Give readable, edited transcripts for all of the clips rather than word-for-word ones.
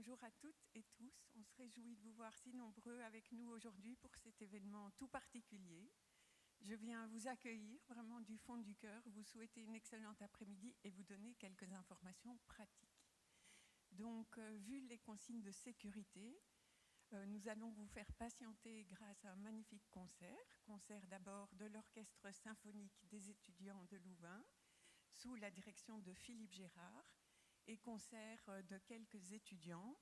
Bonjour à toutes et tous. On se réjouit de vous voir si nombreux avec nous aujourd'hui pour cet événement tout particulier. Je viens vous accueillir vraiment du fond du cœur, vous souhaiter une excellente après-midi et vous donner quelques informations pratiques. Donc, vu les consignes de sécurité, nous allons vous faire patienter grâce à un magnifique concert d'abord de l'Orchestre symphonique des étudiants de Louvain, sous la direction de Philippe Gérard, et concert de quelques étudiants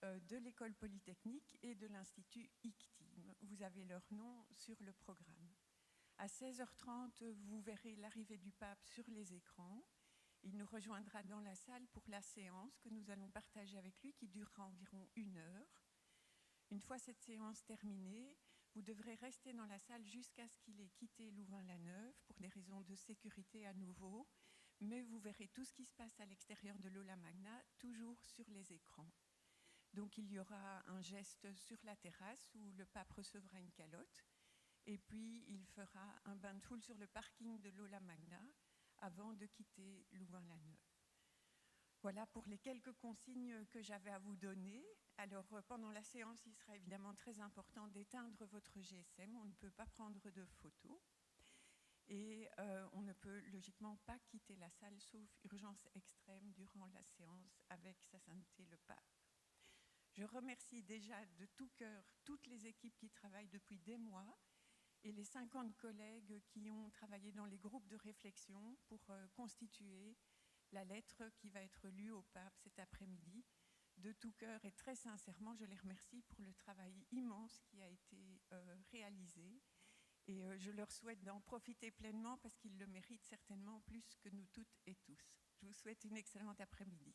de l'école polytechnique et de l'Institut ICTIM. Vous avez leur nom sur le programme. À 16h30, vous verrez l'arrivée du pape sur les écrans. Il nous rejoindra dans la salle pour la séance que nous allons partager avec lui, qui durera environ 1 heure. Une fois cette séance terminée, vous devrez rester dans la salle jusqu'à ce qu'il ait quitté Louvain-la-Neuve pour des raisons de sécurité à nouveau, mais vous verrez tout ce qui se passe à l'extérieur de l'aula magna, toujours sur les écrans. Donc il y aura un geste sur la terrasse où le pape recevra une calotte, et puis il fera un bain de foule sur le parking de l'aula magna avant de quitter Louvain-la-Neuve. Voilà pour les quelques consignes que j'avais à vous donner. Alors pendant la séance, il sera évidemment très important d'éteindre votre GSM, on ne peut pas prendre de photos. Et on ne peut logiquement pas quitter la salle sauf urgence extrême durant la séance avec sa sainteté le pape. Je remercie déjà de tout cœur toutes les équipes qui travaillent depuis des mois et les 50 collègues qui ont travaillé dans les groupes de réflexion pour constituer la lettre qui va être lue au pape cet après-midi. De tout cœur et très sincèrement, je les remercie pour le travail immense qui a été réalisé. Et je leur souhaite d'en profiter pleinement parce qu'ils le méritent certainement plus que nous toutes et tous. Je vous souhaite une excellente après-midi.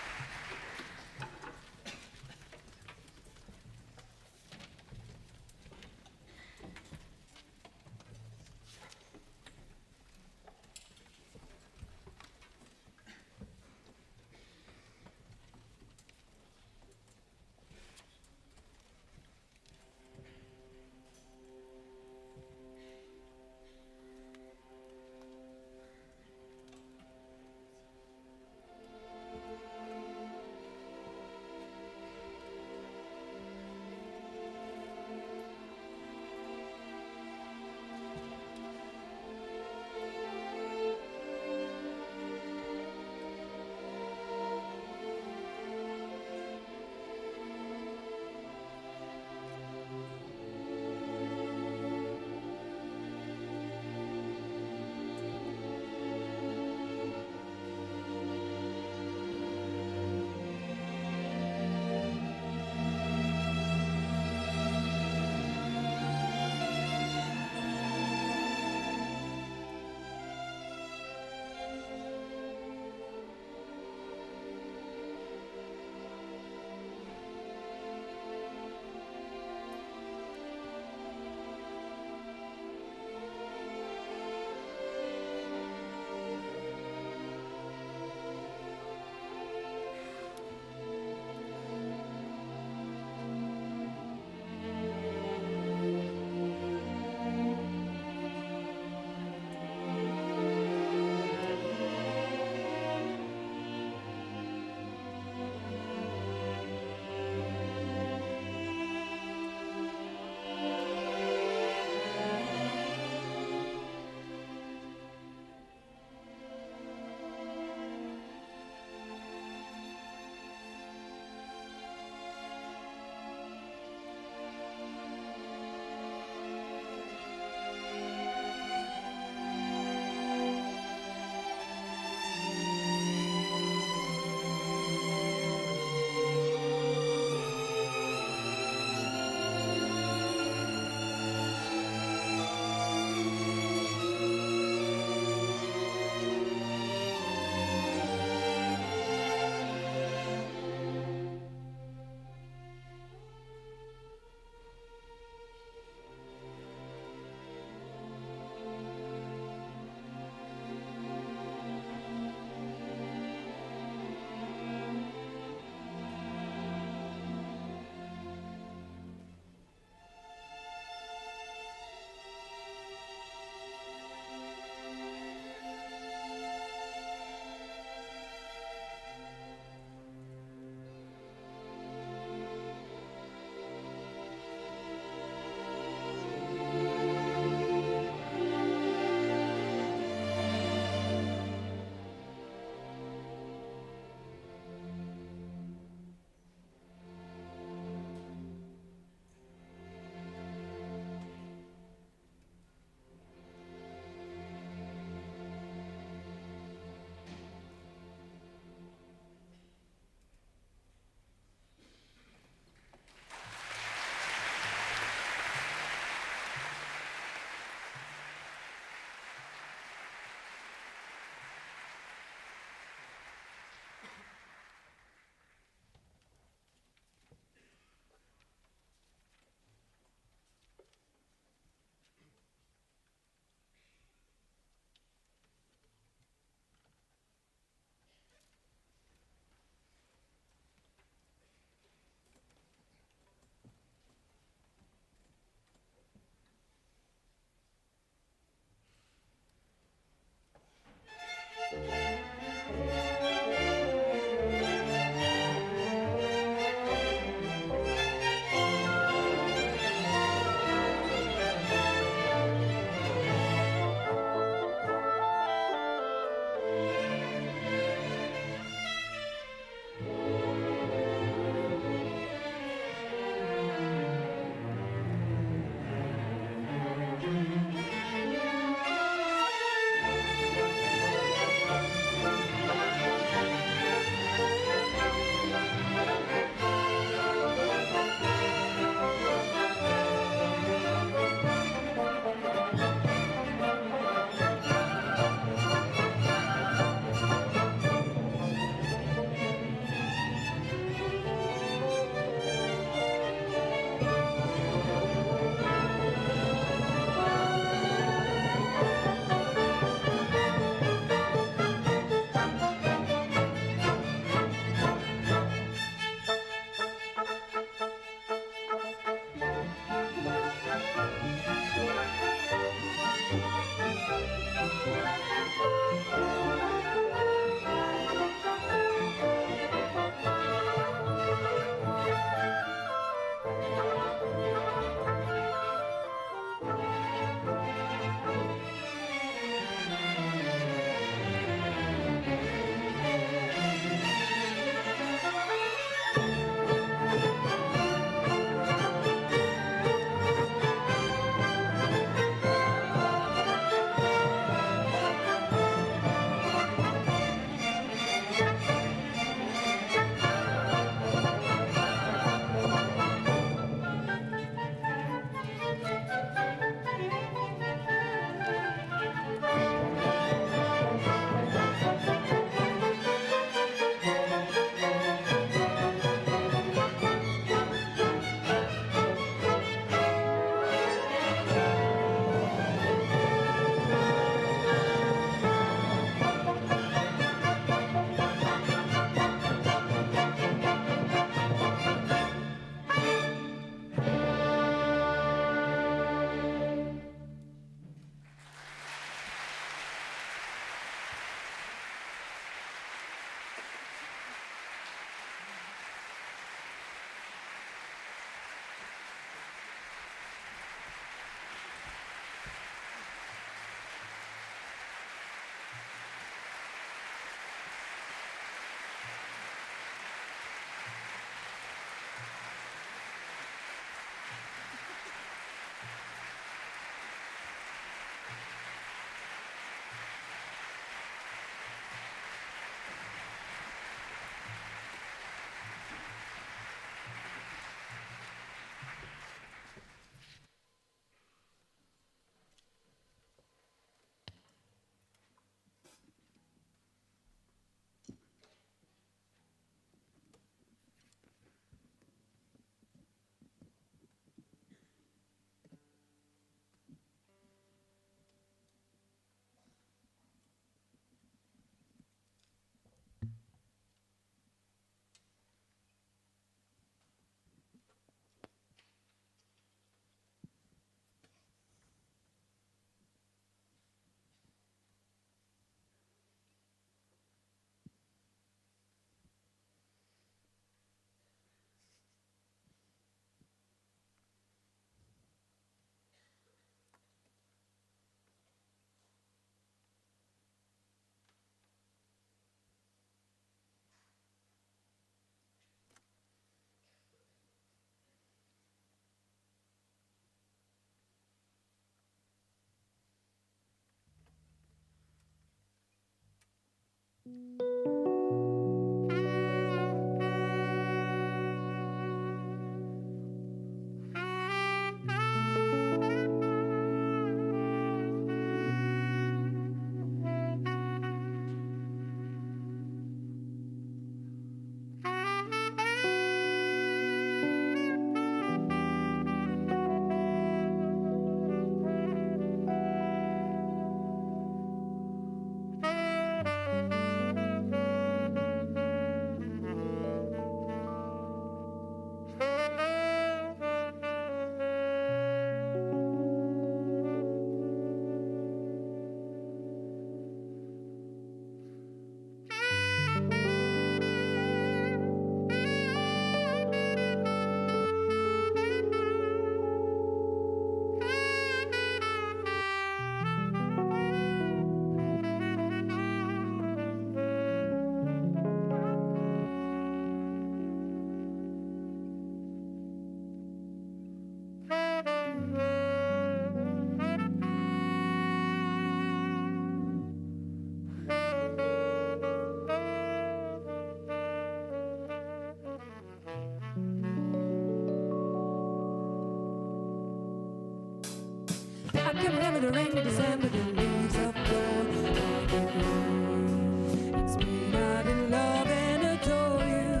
I can remember the rain in December, the leaves of gold on the green. It's me not in love and adore you.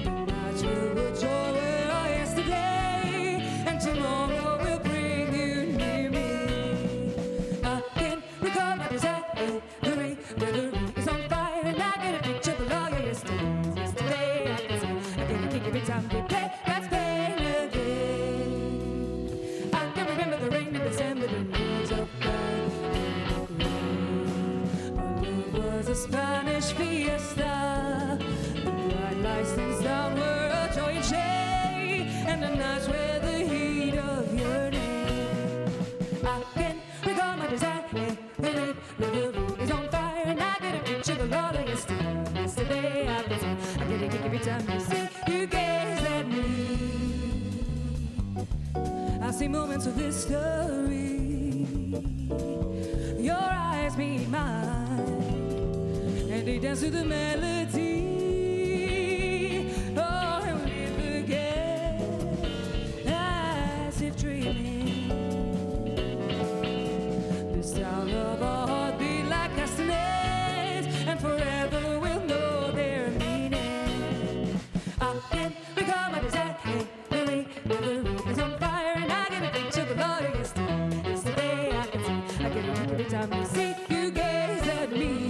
The nights will joy where are yesterday, and tomorrow will bring you near me. I can recall my desire, the river is on fire, and I get a picture of all your yesterdays. Yesterday I can see, I get a kick every time they play. That's pain again. I can remember the rain in December, the leaves of gold. Our love was a Spanish fiesta. The bright lights things down were a joy and shade, and the nights where the heat of your name. I can recall my desire, the river is on fire, and I get a picture of all of yesterday. Yesterday I can see, I get a kick every time you see, you gaze at me. I see moments of history. Your eyes meet mine, and they dance to the melody. Oh, and we forget, as if dreaming. The sound of our heart beat like castanets, and forever we'll know their meaning. I can recall my desire, the river is on fire, and I get a picture of the Lord yesterday. Yesterday I can see, I get a kick every time you see, you gaze at me.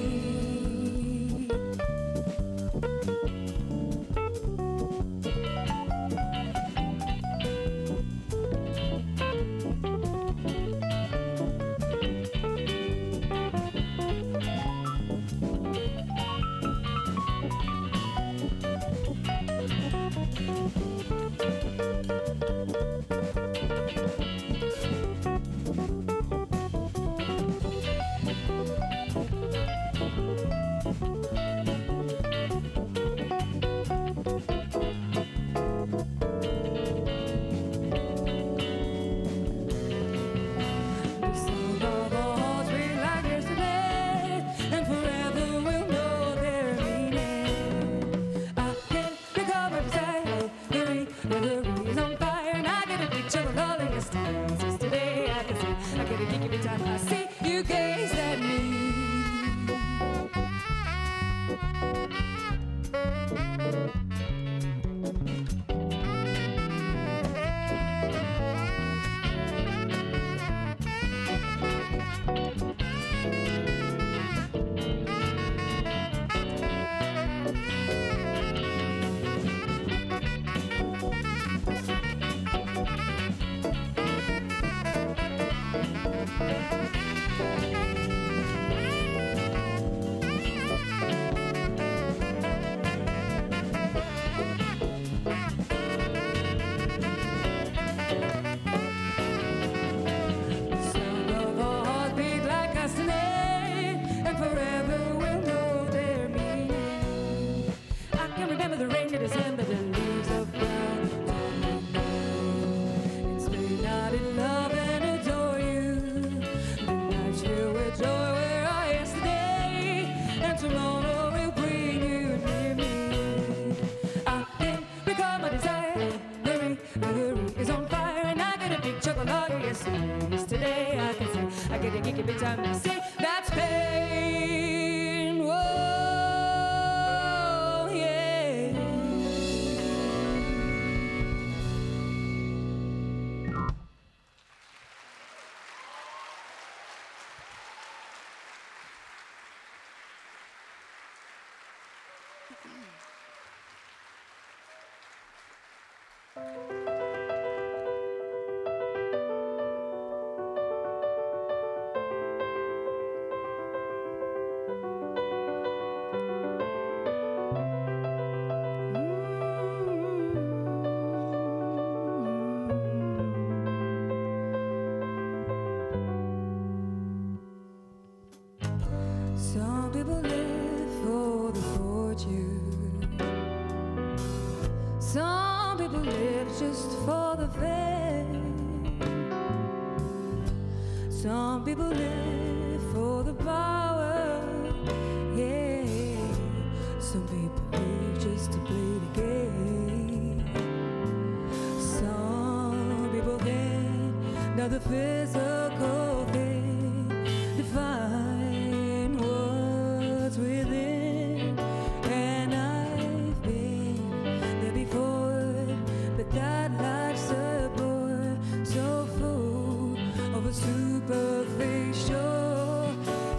every time they say that's pain. Whoa, yeah. Some people live for the fortune. Some people live just for the fame. Some people live for the power. Yeah. Some people live just to play the game. Some people think that the physical thing define what's within. And I've been there before, but that life's a bore so full of a superficial.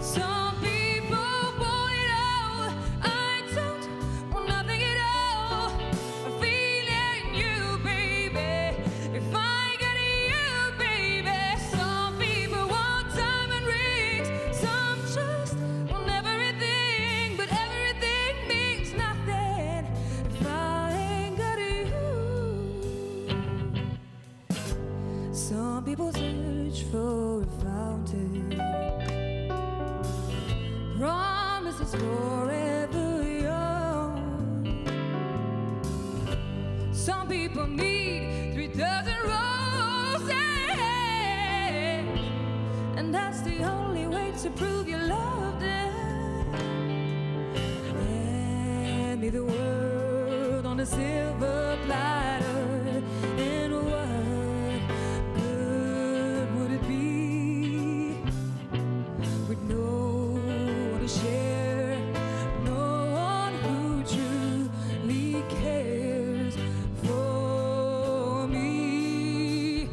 Some people want it all. I don't want nothing at all. I'm feeling you, baby. If I got you, baby. Some people want diamond rings. Some just want everything, but everything means nothing if I ain't got you. Some people search for a fountain, promises forever young. Some people need 3 dozen roses, and that's the only way to prove you love them. Hand me the world on a silver platter, and what good would it be with no one to share, no one who truly cares for me?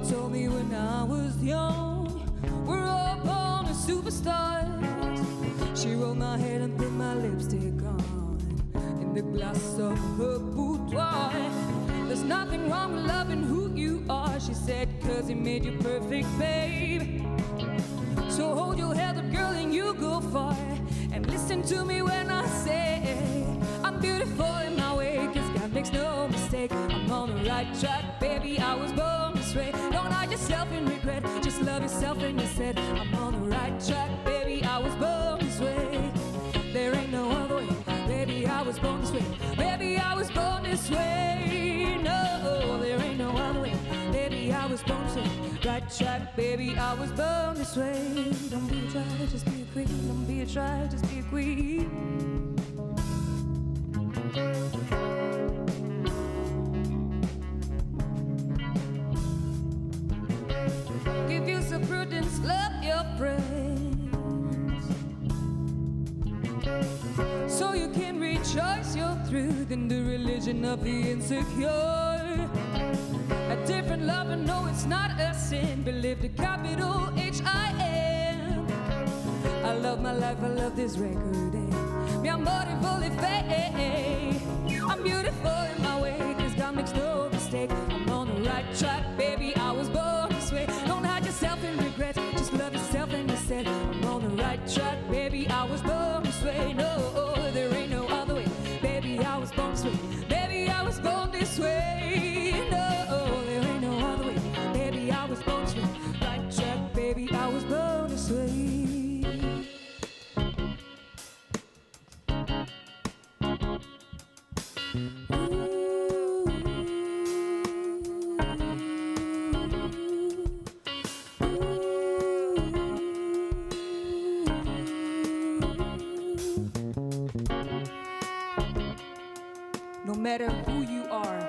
told me when I was young, we're all born as superstars. She rolled my head and put my lipstick on in the glass of her boudoir. There's nothing wrong with loving who you are, she said, 'cause he made you perfect, babe. So hold your head up, girl, and you go far. And listen to me when I say I'm beautiful in my way, 'cause God makes no mistake. I'm on the right track, baby, I was born this way. Don't hide yourself in regret, just love yourself and you said I'm on the right track, baby, I was born this way. There ain't no other way, baby, I was born this way. Baby, I was born this way. No, there ain't no other way, baby, I was born this way. Right track, baby, I was born this way. Don't be a try, just be a queen. Don't be a try, just be a queen. Give you some prudence, love your friends, so you can rejoice your truth in the religion of the insecure. A different lover, no, it's not a sin. Believe the capital H-I-M. I love my life, I love this record. Mi amore volle fame. I'm beautiful in my way, 'cause God makes no mistake. I'm on the right track, baby, I was born this way. Don't hide yourself in regret, just love yourself and you said I'm on the right track, baby, I was born this way. No, there ain't no other way, baby, I was born this way. Baby, I was born this way. No, there ain't no other way, baby, I was born this way. Right track, baby, I was born this way. No matter who you are,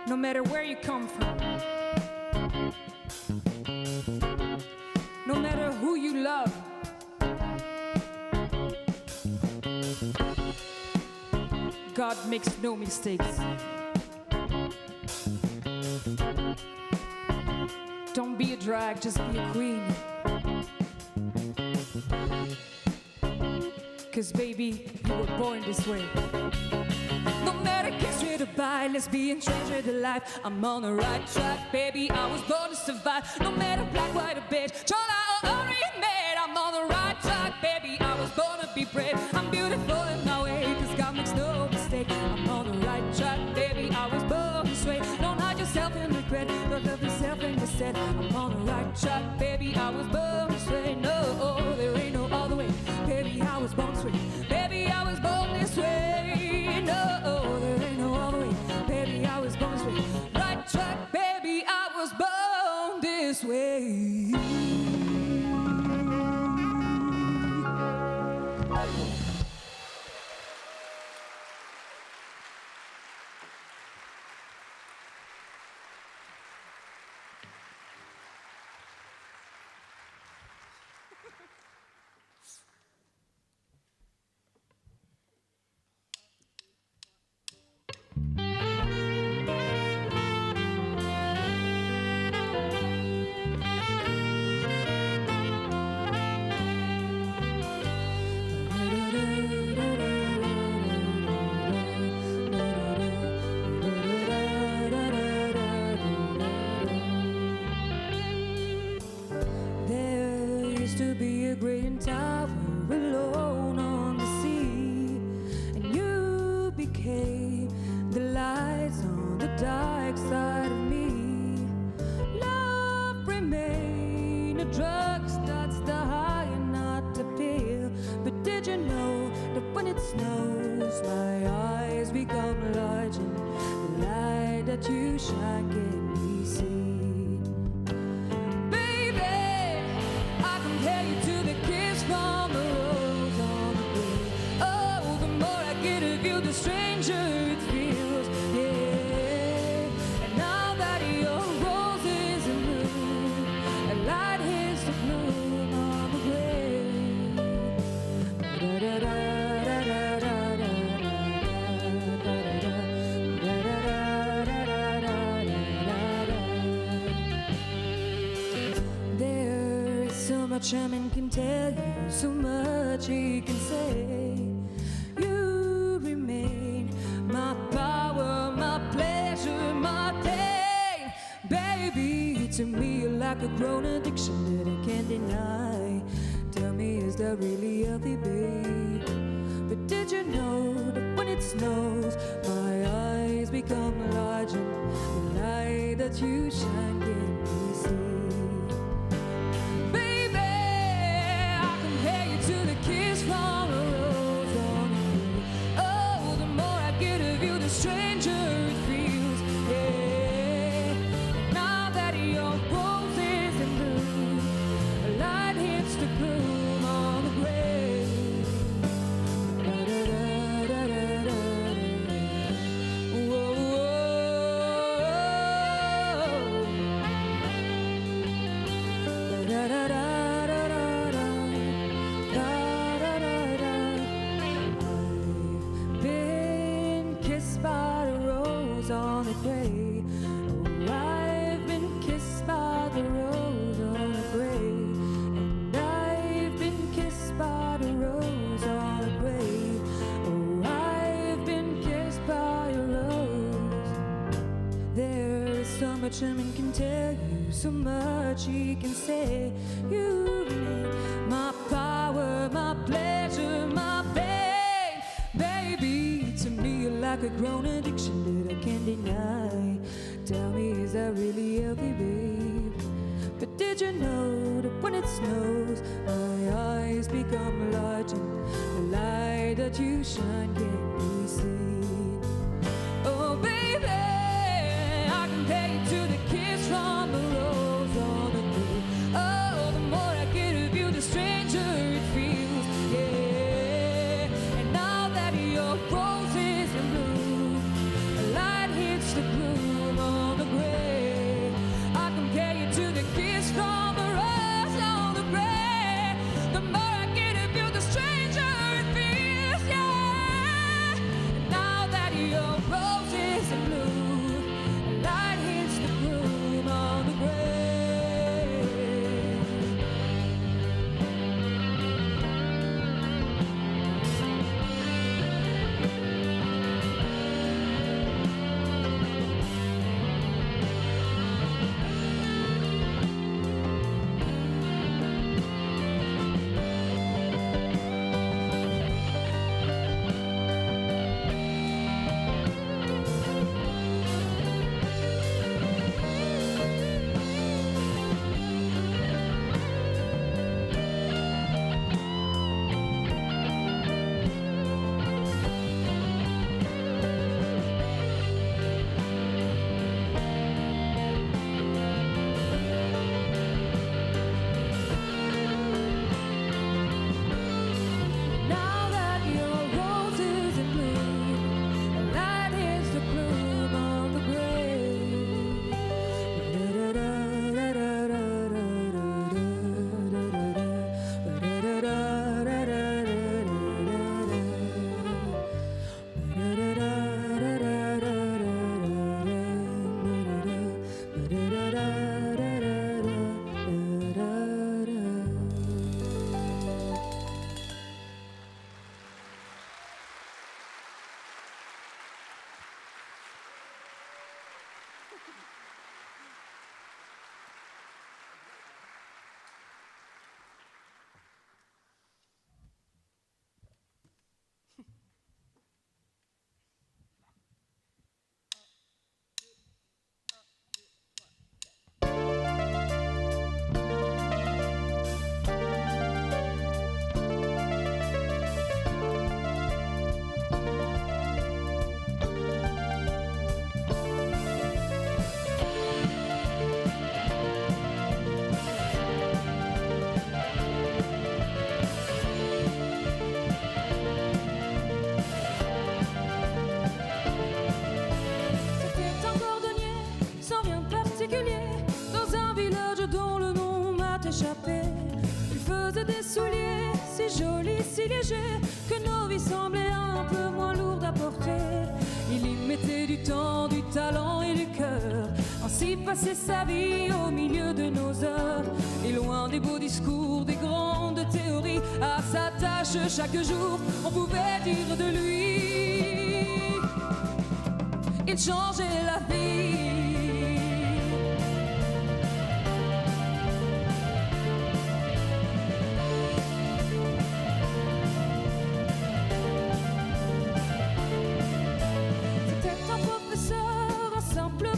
no matter where you come from, no matter who you love, God makes no mistakes. Don't be a drag, just be a queen. 'Cause baby, you were born this way. No matter gangster to buy, lesbian, stranger to life, I'm on the right track, baby, I was born to survive. No matter black, white or beige, chola or unremade, I'm on the right track, baby, I was born to be brave. I'm beautiful in my way, 'cause God makes no mistake. I'm on the right track, baby, I was born this way. Don't hide yourself in regret, don't love yourself and you said I'm on the right track, baby, I was born this way. No, there ain't no other way, baby, I was born this way. Baby, I was born this way. No, there ain't no other way, baby, I was born this way. Right track, baby, I was born this way. so much a man can tell you, so much he can say. You remain my power, my pleasure, my pain. Baby, to me you're like a grown addiction that I can't deny. Tell me, is that really healthy, babe? But did you know that when it snows, my eyes become large and the light that you shine can't be seen? Baby, I compare you to the kiss from a rose on the grave. Oh, the more I get of you, the stranger it feels, yeah. And now that your rose is in bloom, a light hits the bloom on the grave. A man can tell you, so much he can say. You remain my power, my pleasure, my pain. Baby, to me you're like a grown addiction that I can't deny. Tell me, is that really healthy, babe? But did you know that when it snows, my eyes become large and the light that you shine can't be seen? Oh, baby, I compare you to the kiss from a rose on the grave. Oh, the more I get of you, the stranger it feels, yeah. And now that your rose is in bloom, a light hits the bloom on the grave. I compare you to the kiss from a rose on the grave. The more I get of you, the stranger it feels, yeah. And now that your rose is in bloom, light hits the bloom on the grave. faisait des souliers si jolis, si légers, que nos vies semblaient un peu moins lourdes à porter. Il y mettait du temps, du talent et du cœur, ainsi passait sa vie au milieu de nos heures. Et loin des beaux discours, des grandes théories, à sa tâche chaque jour, on pouvait dire de lui, il changeait la vie.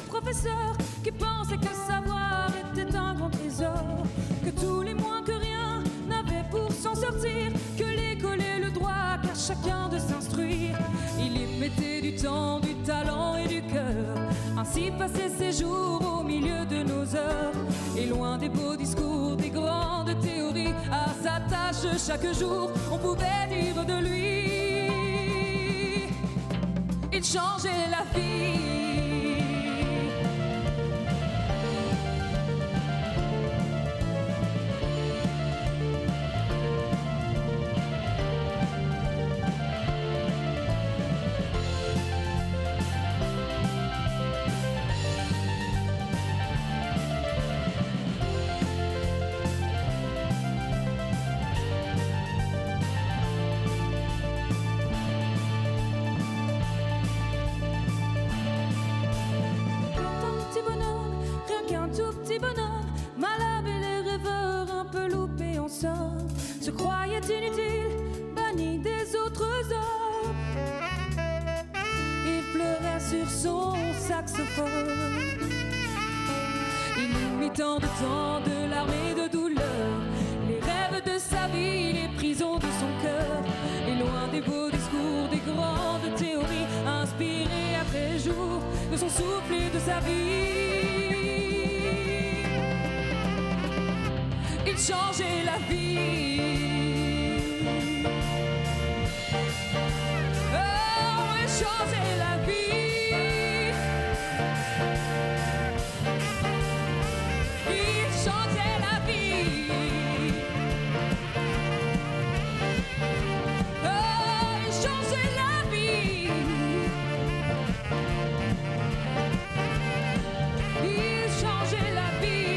Professeur qui pensait que savoir était un grand trésor, que tous les moins que rien n'avaient pour s'en sortir, que l'école est le droit qu'à chacun de s'instruire. Il y mettait du temps, du talent et du cœur, ainsi passait ses jours au milieu de nos heures. Et loin des beaux discours, des grandes théories, à sa tâche chaque jour, on pouvait dire de lui, il changeait la vie. Se croyait inutile, banni des autres hommes. Il pleurait sur son saxophone. Il y mit tant de temps, de larmes et de douleur, les rêves de sa vie, les prisons de son cœur. Et loin des beaux discours, des grandes théories, inspiré après jour de son souffle et de sa vie, il changeait la vie. Changer la vie, il changeait la vie, oh, il changeait la vie, il changeait la vie.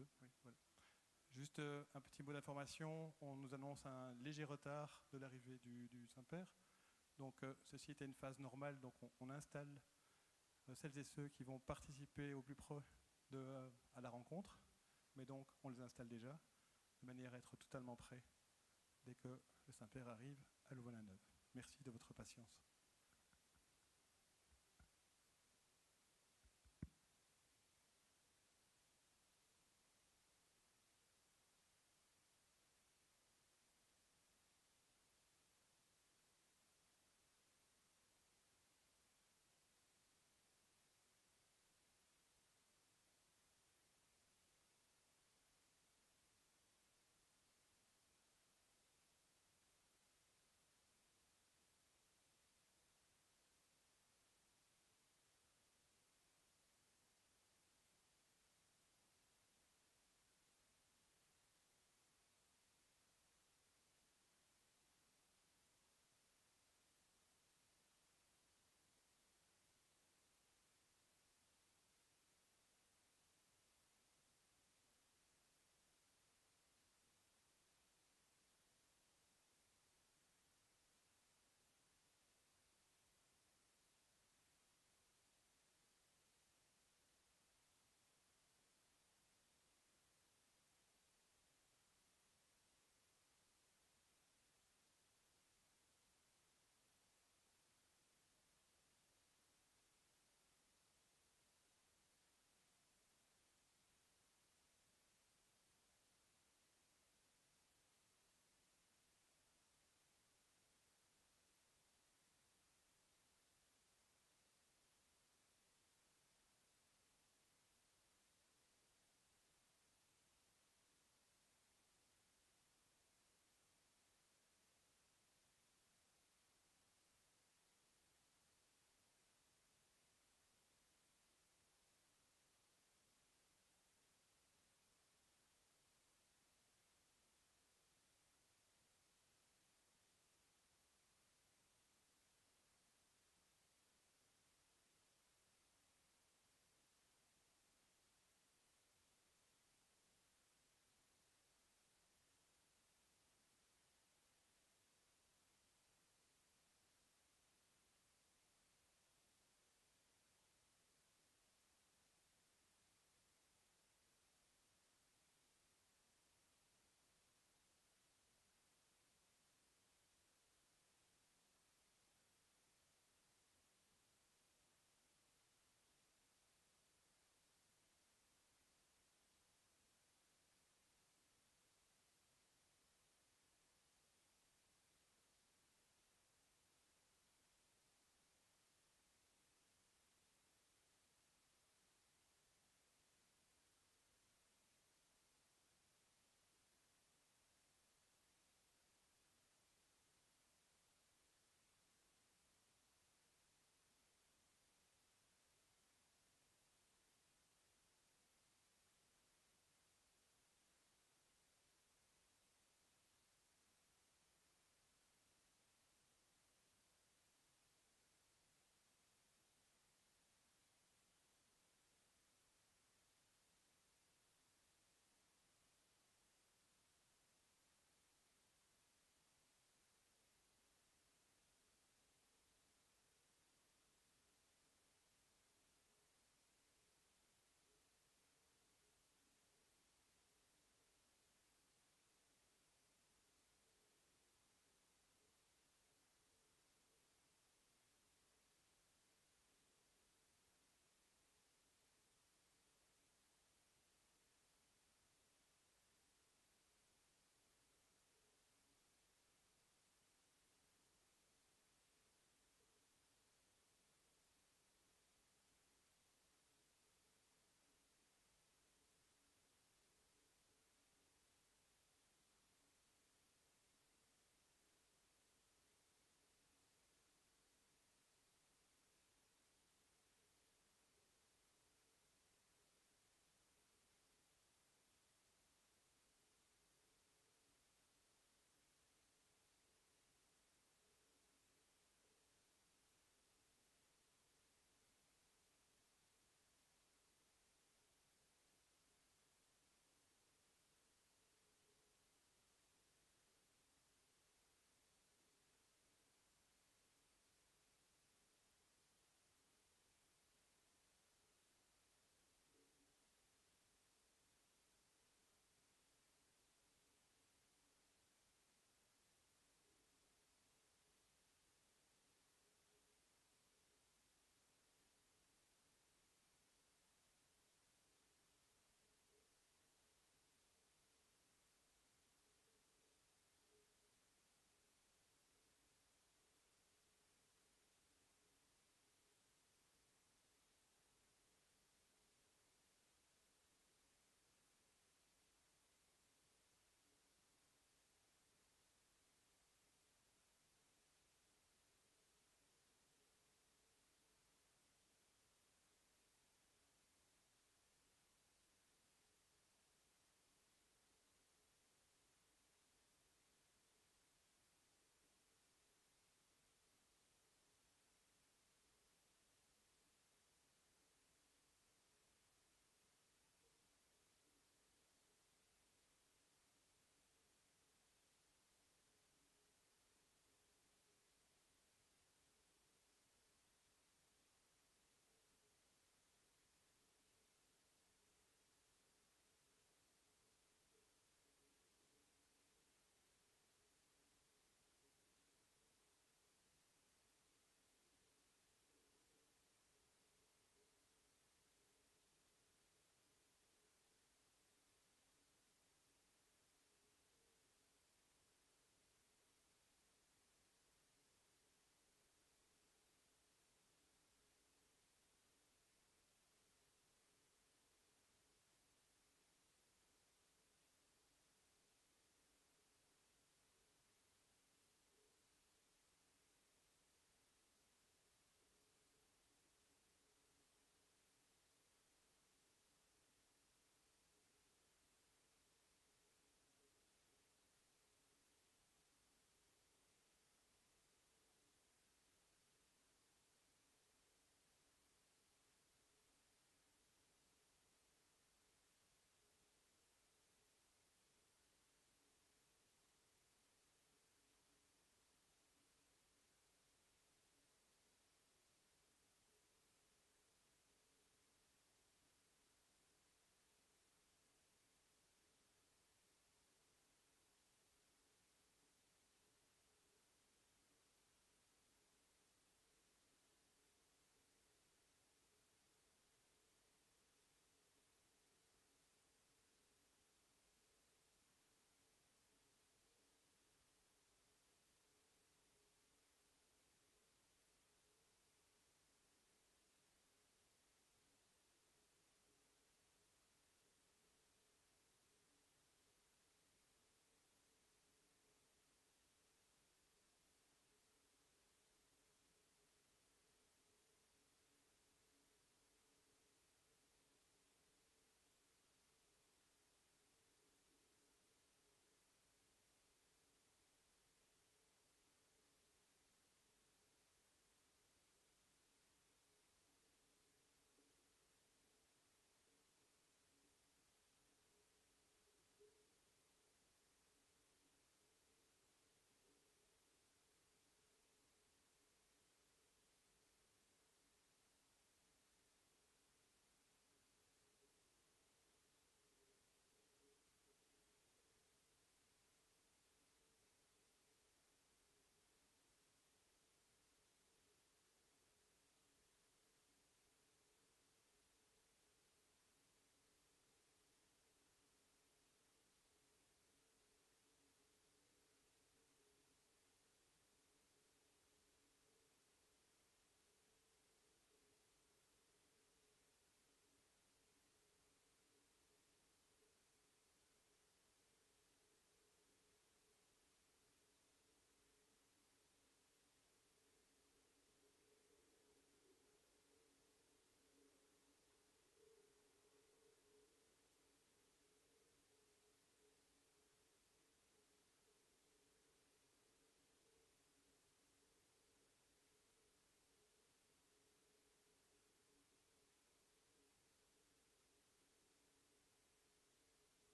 2, oui, voilà. Juste un petit mot d'information, on nous annonce un léger retard de l'arrivée du Saint-Père. Donc ceci était une phase normale, donc on installe celles et ceux qui vont participer au plus proche à la rencontre, mais donc on les installe déjà, de manière à être totalement prêts dès que le Saint-Père arrive à Louvain-la-Neuve. Merci de votre patience.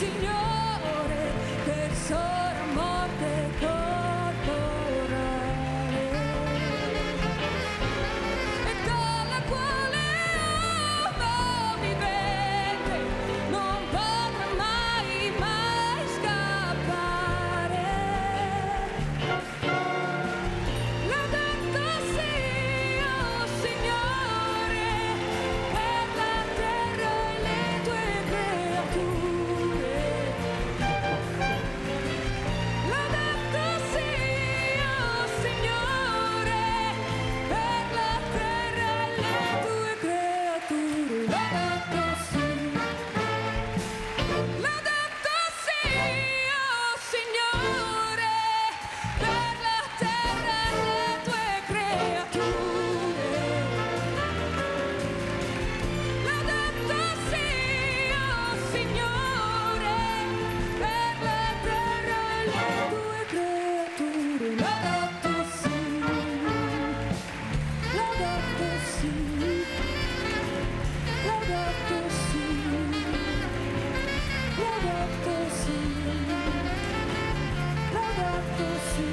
Signore, per sola morte corporale, e dalla quale uomo vivente non potrà mai, mai scappare. Laudato sia, oh Signore, per la terra e le tue creature. Laudato sia, oh Signore, per la terra e le tue creature. Laudato sia, oh Signore, per la terra e le tue creature. Laudato sia, oh Signore, per la terra e le tue creature. Laudato sia, laudato sia, laudato sia, laudato sia, laudato sia.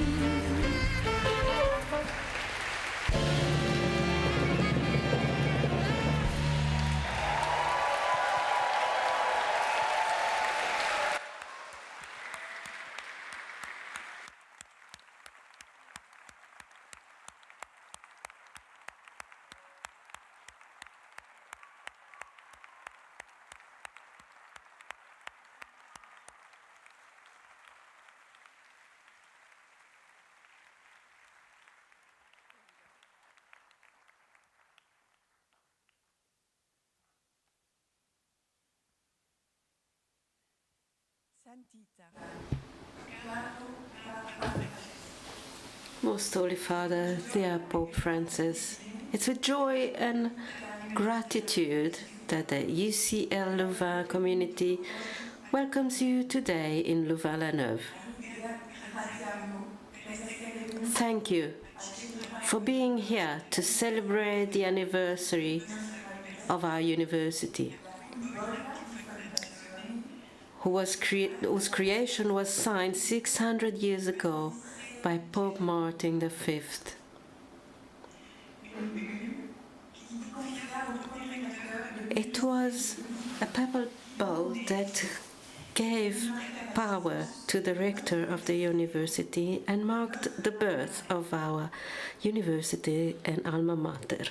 Santita. Most Holy Father, dear Pope Francis, it's with joy and gratitude that the UCLouvain community welcomes you today in Louvain-la-Neuve. Thank you for being here to celebrate the anniversary of our university, whose creation was signed 600 years ago by Pope Martin V. It was a papal bull that gave power to the rector of the university and marked the birth of our university and alma mater.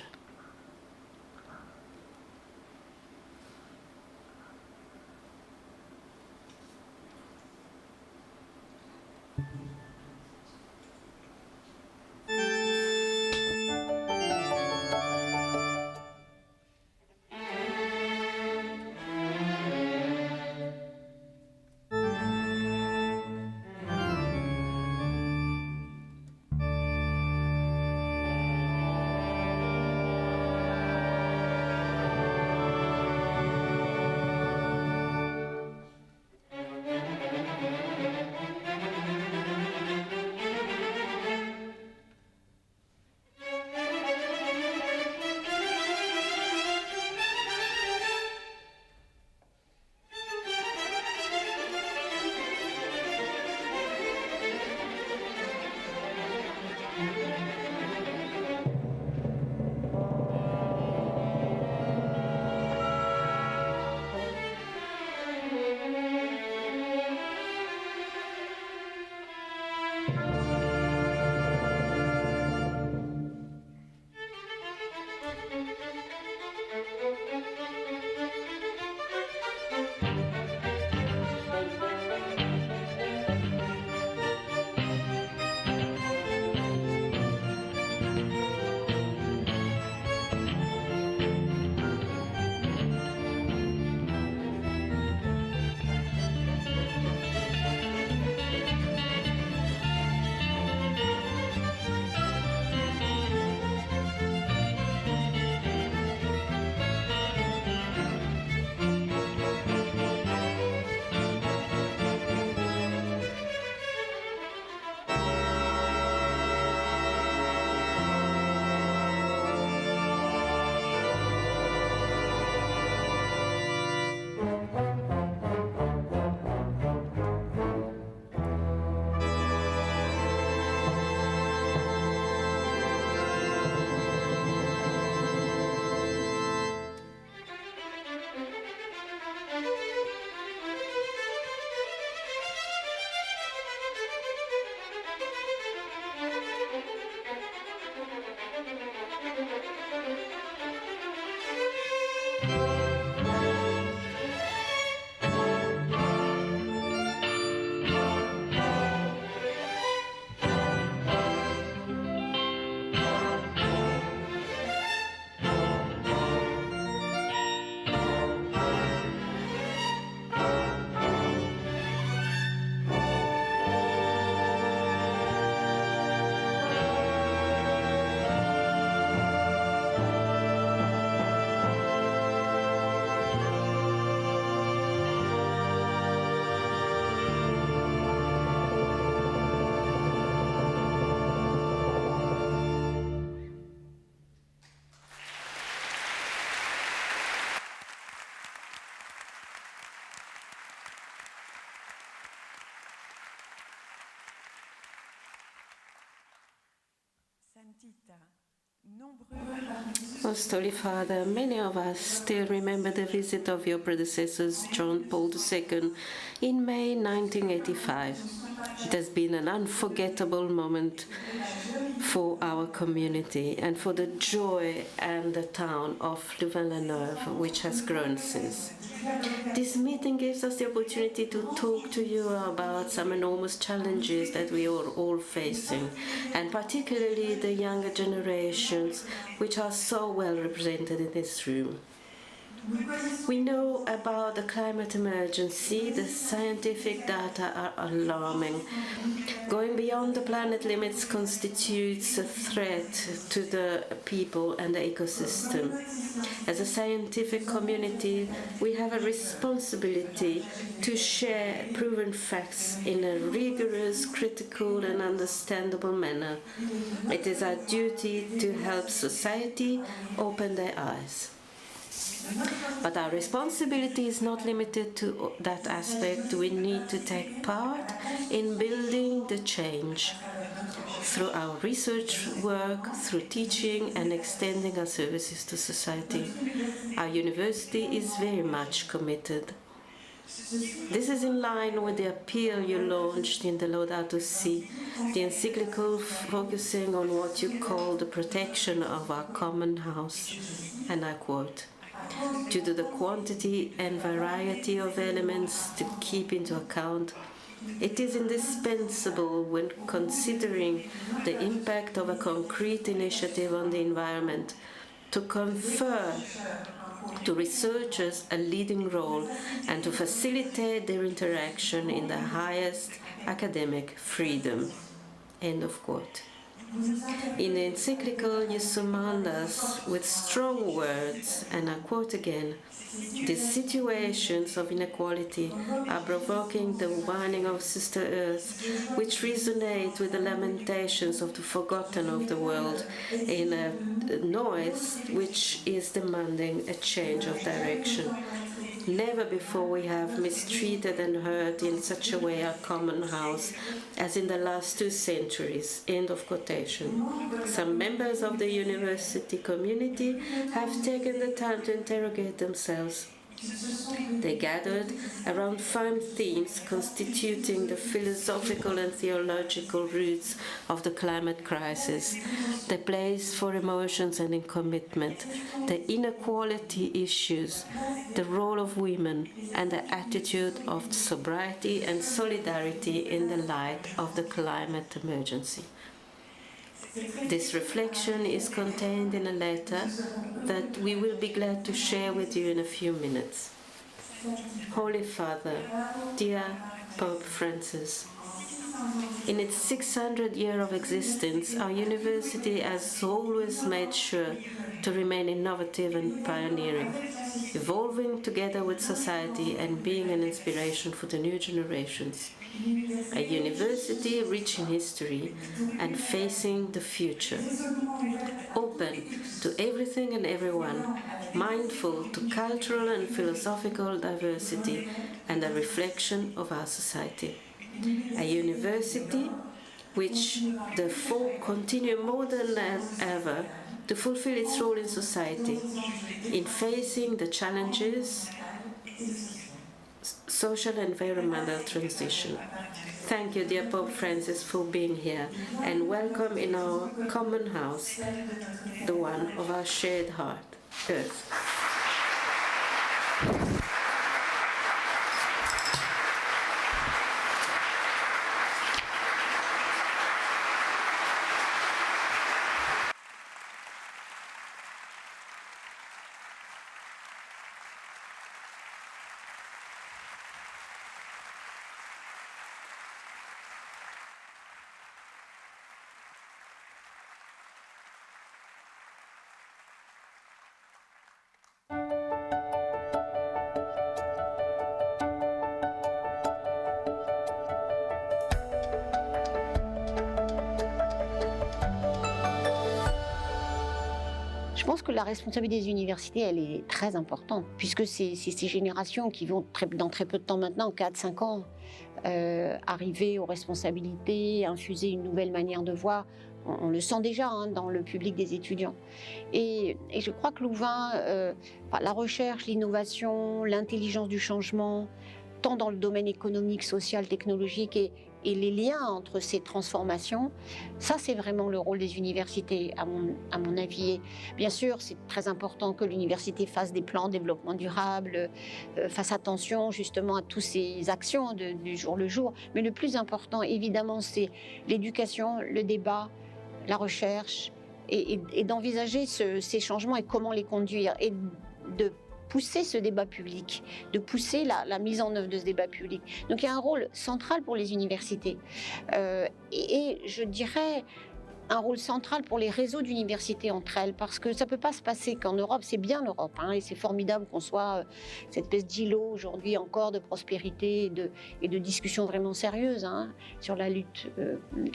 Most Holy Father, many of us still remember the visit of your predecessors, John Paul II, in May 1985. It has been an unforgettable moment for our community and for the joy and the town of Louvain-la-Neuve, which has grown since. This meeting gives us the opportunity to talk to you about some enormous challenges that we are all facing, and particularly the younger generations, which are so well represented in this room. We know about the climate emergency. The scientific data are alarming. Going beyond the planet limits constitutes a threat to the people and the ecosystem. As a scientific community, we have a responsibility to share proven facts in a rigorous, critical, and understandable manner. It is our duty to help society open their eyes. But our responsibility is not limited to that aspect. We need to take part in building the change through our research work, through teaching and extending our services to society. Our university is very much committed. This is in line with the appeal you launched in the Laudato Si, the encyclical focusing on what you call the protection of our common house. And I quote, "Due to the quantity and variety of elements to keep into account, it is indispensable when considering the impact of a concrete initiative on the environment to confer to researchers a leading role and to facilitate their interaction in the highest academic freedom." End of quote. In the encyclical, you summon us with strong words, and I quote again, "These situations of inequality are provoking the whining of Sister Earth, which resonate with the lamentations of the forgotten of the world in a noise which is demanding a change of direction. Never before we have mistreated and hurt in such a way our common house as in the last 2 centuries." End of quotation. Some members of the university community have taken the time to interrogate themselves. They gathered around 5 themes constituting the philosophical and theological roots of the climate crisis: the place for emotions and in commitment, the inequality issues, the role of women, and the attitude of sobriety and solidarity in the light of the climate emergency. This reflection is contained in a letter that we will be glad to share with you in a few minutes. Holy Father, dear Pope Francis, in its 600 years of existence, our university has always made sure to remain innovative and pioneering, evolving together with society and being an inspiration for the new generations. A university rich in history and facing the future, open to everything and everyone, mindful to cultural and philosophical diversity, and a reflection of our society. A university which therefore continue more than ever to fulfill its role in society, in facing the challenges social and environmental transition. Thank you, dear Pope Francis, for being here, and welcome in our common house, the one of our shared heart, Earth. Je pense que la responsabilité des universités, elle est très importante, puisque c'est ces générations qui vont, dans très peu de temps maintenant, 4-5 ans, arriver aux responsabilités, infuser une nouvelle manière de voir. on le sent déjà dans le public des étudiants. Et je crois que Louvain, la recherche, l'innovation, l'intelligence du changement, tant dans le domaine économique, social, technologique et les liens entre ces transformations, ça c'est vraiment le rôle des universités à mon avis. Et bien sûr, c'est très important que l'université fasse des plans de développement durable, fasse attention justement à toutes ces actions du jour le jour. Mais le plus important, évidemment, c'est l'éducation, le débat, la recherche et d'envisager ces changements et comment les conduire et de pousser ce débat public, de pousser la mise en œuvre de ce débat public. Donc il y a un rôle central pour les universités et je dirais un rôle central pour les réseaux d'universités entre elles, parce que ça ne peut pas se passer qu'en Europe, c'est bien l'Europe, et c'est formidable qu'on soit cette espèce d'îlot aujourd'hui encore de prospérité et de discussions vraiment sérieuses sur la lutte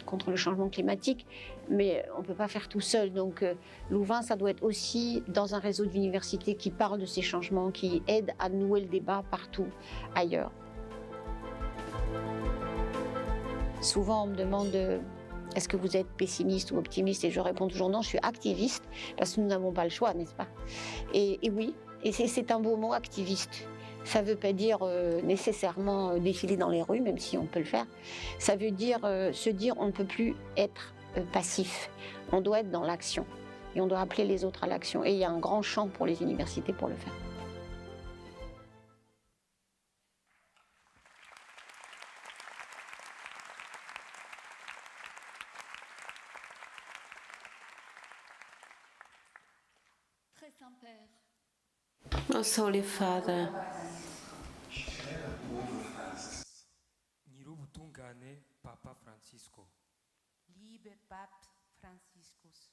contre le changement climatique, mais on ne peut pas faire tout seul. Donc Louvain, ça doit être aussi dans un réseau d'universités qui parle de ces changements, qui aide à nouer le débat partout ailleurs. Souvent, on me demande est-ce que vous êtes pessimiste ou optimiste? Et je réponds toujours non, je suis activiste, parce que nous n'avons pas le choix, n'est-ce pas? Et oui, et c'est un beau mot, activiste. Ça ne veut pas dire nécessairement défiler dans les rues, même si on peut le faire. Ça veut dire se dire on ne peut plus être passif. On doit être dans l'action. Et on doit appeler les autres à l'action. Et il y a un grand champ pour les universités pour le faire. Most Holy Father, Papa Francisco. Liebe Papst Franziskus.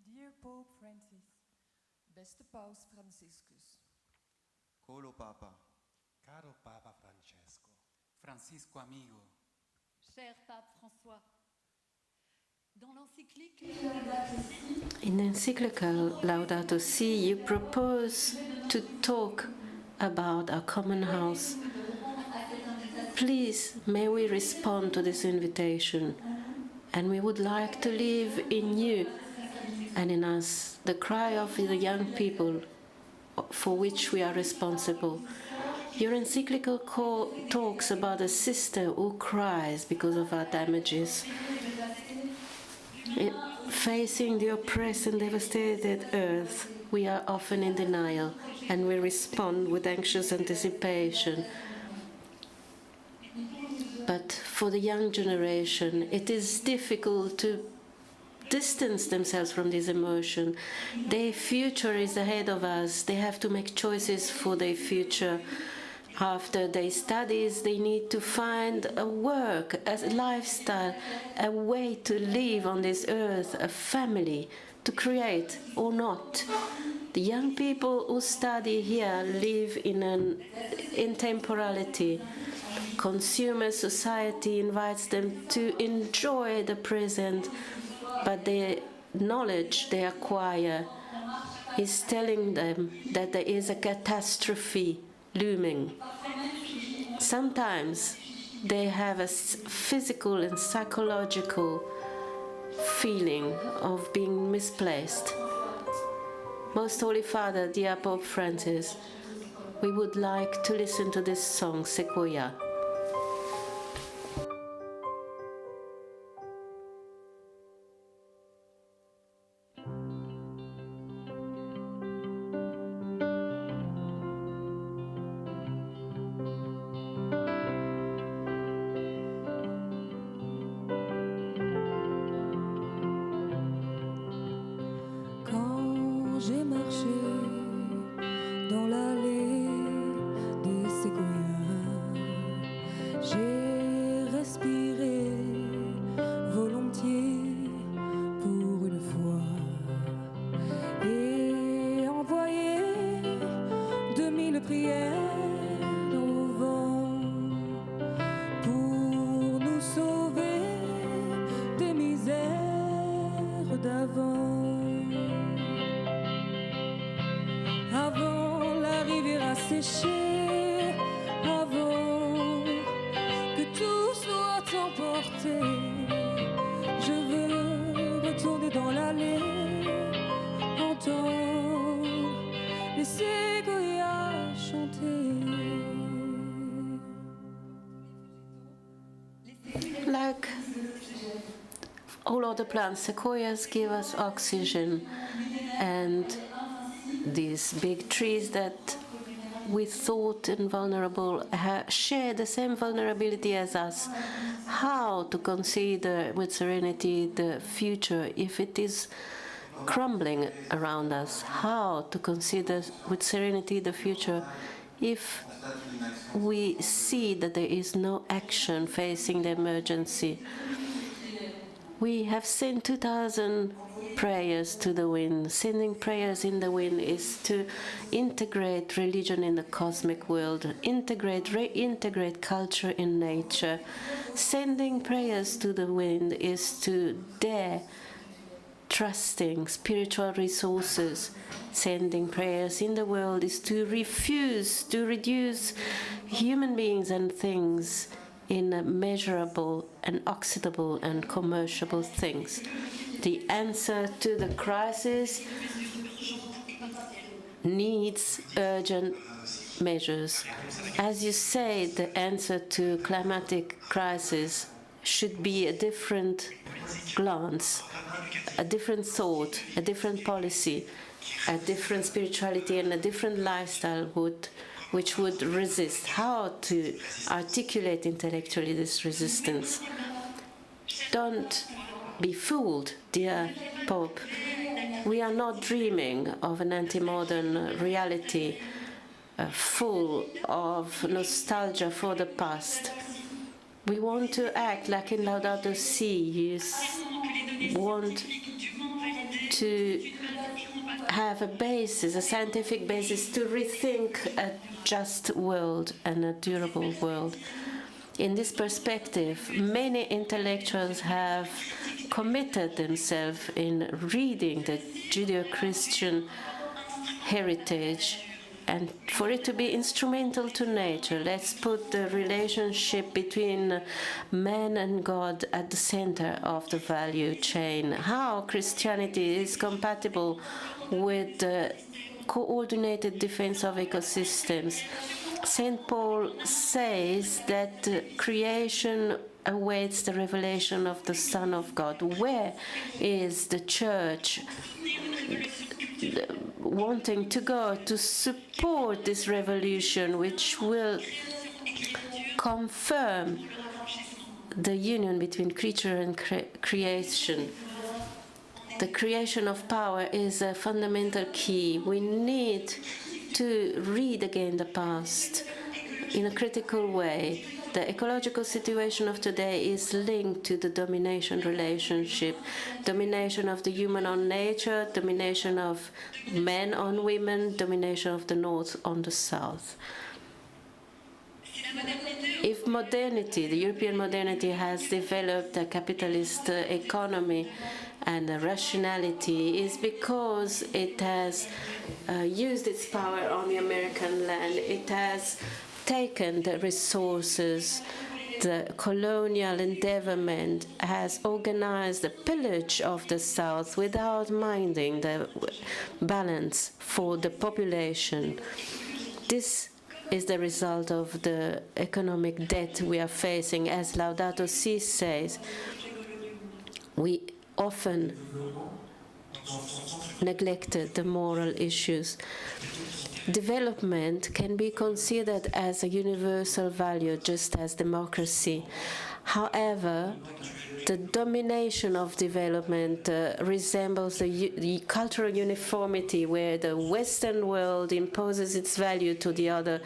Dear Pope Francis. Beste Paus Franciscus. Colo Papa. Caro Papa Francesco. Francisco amigo. Cher Pape François. Dans l'encyclique in encyclical Laudato Si, you propose to talk about our common house. Please, may we respond to this invitation, and we would like to live in you and in us the cry of the young people for which we are responsible. Your encyclical talks about a sister who cries because of our damages. Facing the oppressed and devastated earth, we are often in denial, and we respond with anxious anticipation. But for the young generation, it is difficult to distance themselves from this emotion. Their future is ahead of us. They have to make choices for their future. After their studies, they need to find a work, a lifestyle, a way to live on this earth, a family to create or not. The young people who study here live in temporality. Consumer society invites them to enjoy the present, but the knowledge they acquire is telling them that there is a catastrophe looming. Sometimes they have a physical and psychological feeling of being misplaced. Most Holy Father, dear Pope Francis, we would like to listen to this song, Sequoia. J'ai marché dans l'allée des séquoias. all other plants. Sequoias give us oxygen, and these big trees that we thought invulnerable share the same vulnerability as us. How to consider with serenity the future if it is crumbling around us? How to consider with serenity the future if we see that there is no action facing the emergency? We have sent 2,000 prayers to the wind. Sending prayers in the wind is to integrate religion in the cosmic world, reintegrate culture in nature. Sending prayers to the wind is to dare trusting spiritual resources. Sending prayers in the world is to refuse to reduce human beings and things in measurable and oxidable and commercial things. The answer to the crisis needs urgent measures. As you say, the answer to climatic crisis should be a different glance, a different thought, a different policy, a different spirituality, and a different lifestyle which would resist. How to articulate intellectually this resistance? Don't be fooled, dear Pope. We are not dreaming of an anti-modern reality full of nostalgia for the past. We want to act like in Laudato Si. You want to have a basis, a scientific basis, to rethink a just world and a durable world. In this perspective, many intellectuals have committed themselves in reading the Judeo-Christian heritage and for it to be instrumental to nature. Let's put the relationship between man and God at the center of the value chain. How Christianity is compatible with the coordinated defense of ecosystems. St. Paul says that creation awaits the revelation of the Son of God. Where is the Church wanting to go to support this revolution, which will confirm the union between creature and creation? The creation of power is a fundamental key. We need to read again the past in a critical way. The ecological situation of today is linked to the domination relationship, domination of the human on nature, domination of men on women, domination of the North on the South. If modernity, the European modernity, has developed a capitalist economy and a rationality, is because it has used its power on the American land. It has taken the resources. The colonial endeavorment has organized the pillage of the South without minding the balance for the population. This is the result of the economic debt we are facing. As Laudato Si says, we often neglected the moral issues. Development can be considered as a universal value, just as democracy. However, the domination of development resembles the cultural uniformity, where the Western world imposes its value to the other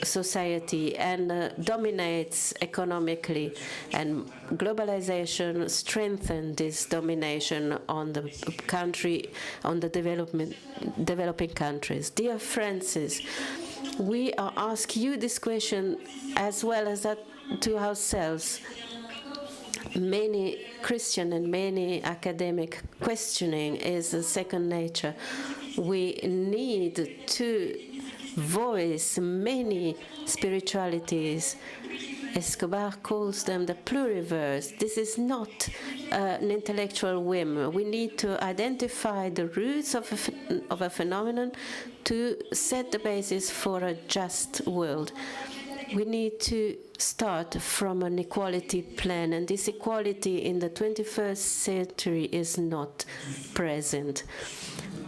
society and dominates economically. And globalization strengthens this domination on the country, on the developing countries. Dear Francis, we are asking you this question as well as that to ourselves. Many Christian and many academic questioning is a second nature. We need to voice many spiritualities. Escobar calls them the pluriverse. This is not an intellectual whim. We need to identify the roots of a phenomenon to set the basis for a just world. We need to start from an equality plan, and this equality in the 21st century is not present.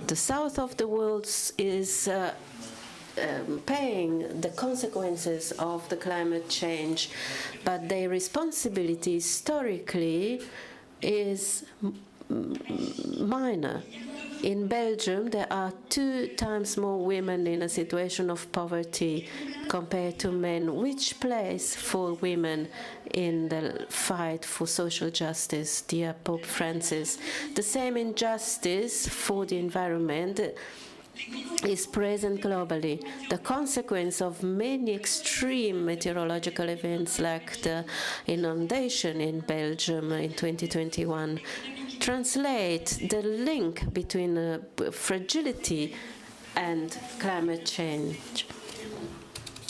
The south of the world is paying the consequences of the climate change, but their responsibility historically is minor. In Belgium, there are 2 times more women in a situation of poverty compared to men. Which place for women in the fight for social justice, dear Pope Francis? The same injustice for the environment is present globally. The consequence of many extreme meteorological events like the inundation in Belgium in 2021 translate the link between fragility and climate change.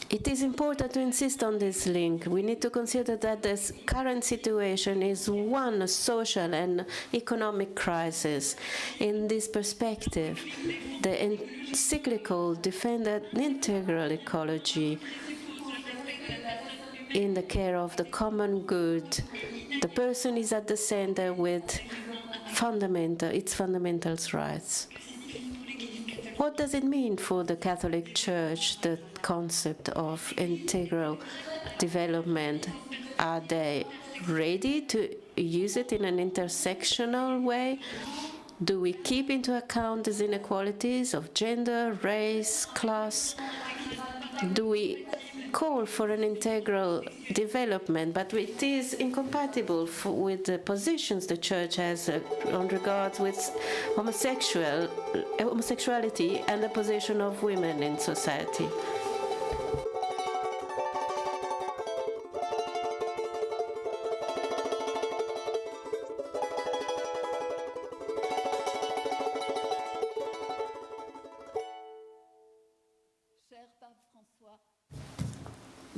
It is important to insist on this link. We need to consider that this current situation is one social and economic crisis. In this perspective, the encyclical defended integral ecology in the care of the common good. The person is at the center with its fundamental rights. What does it mean for the Catholic Church, the concept of integral development? Are they ready to use it in an intersectional way? Do we keep into account these inequalities of gender, race, class? Do we call for an integral development, but it is incompatible with the positions the Church has on regards with homosexuality and the position of women in society?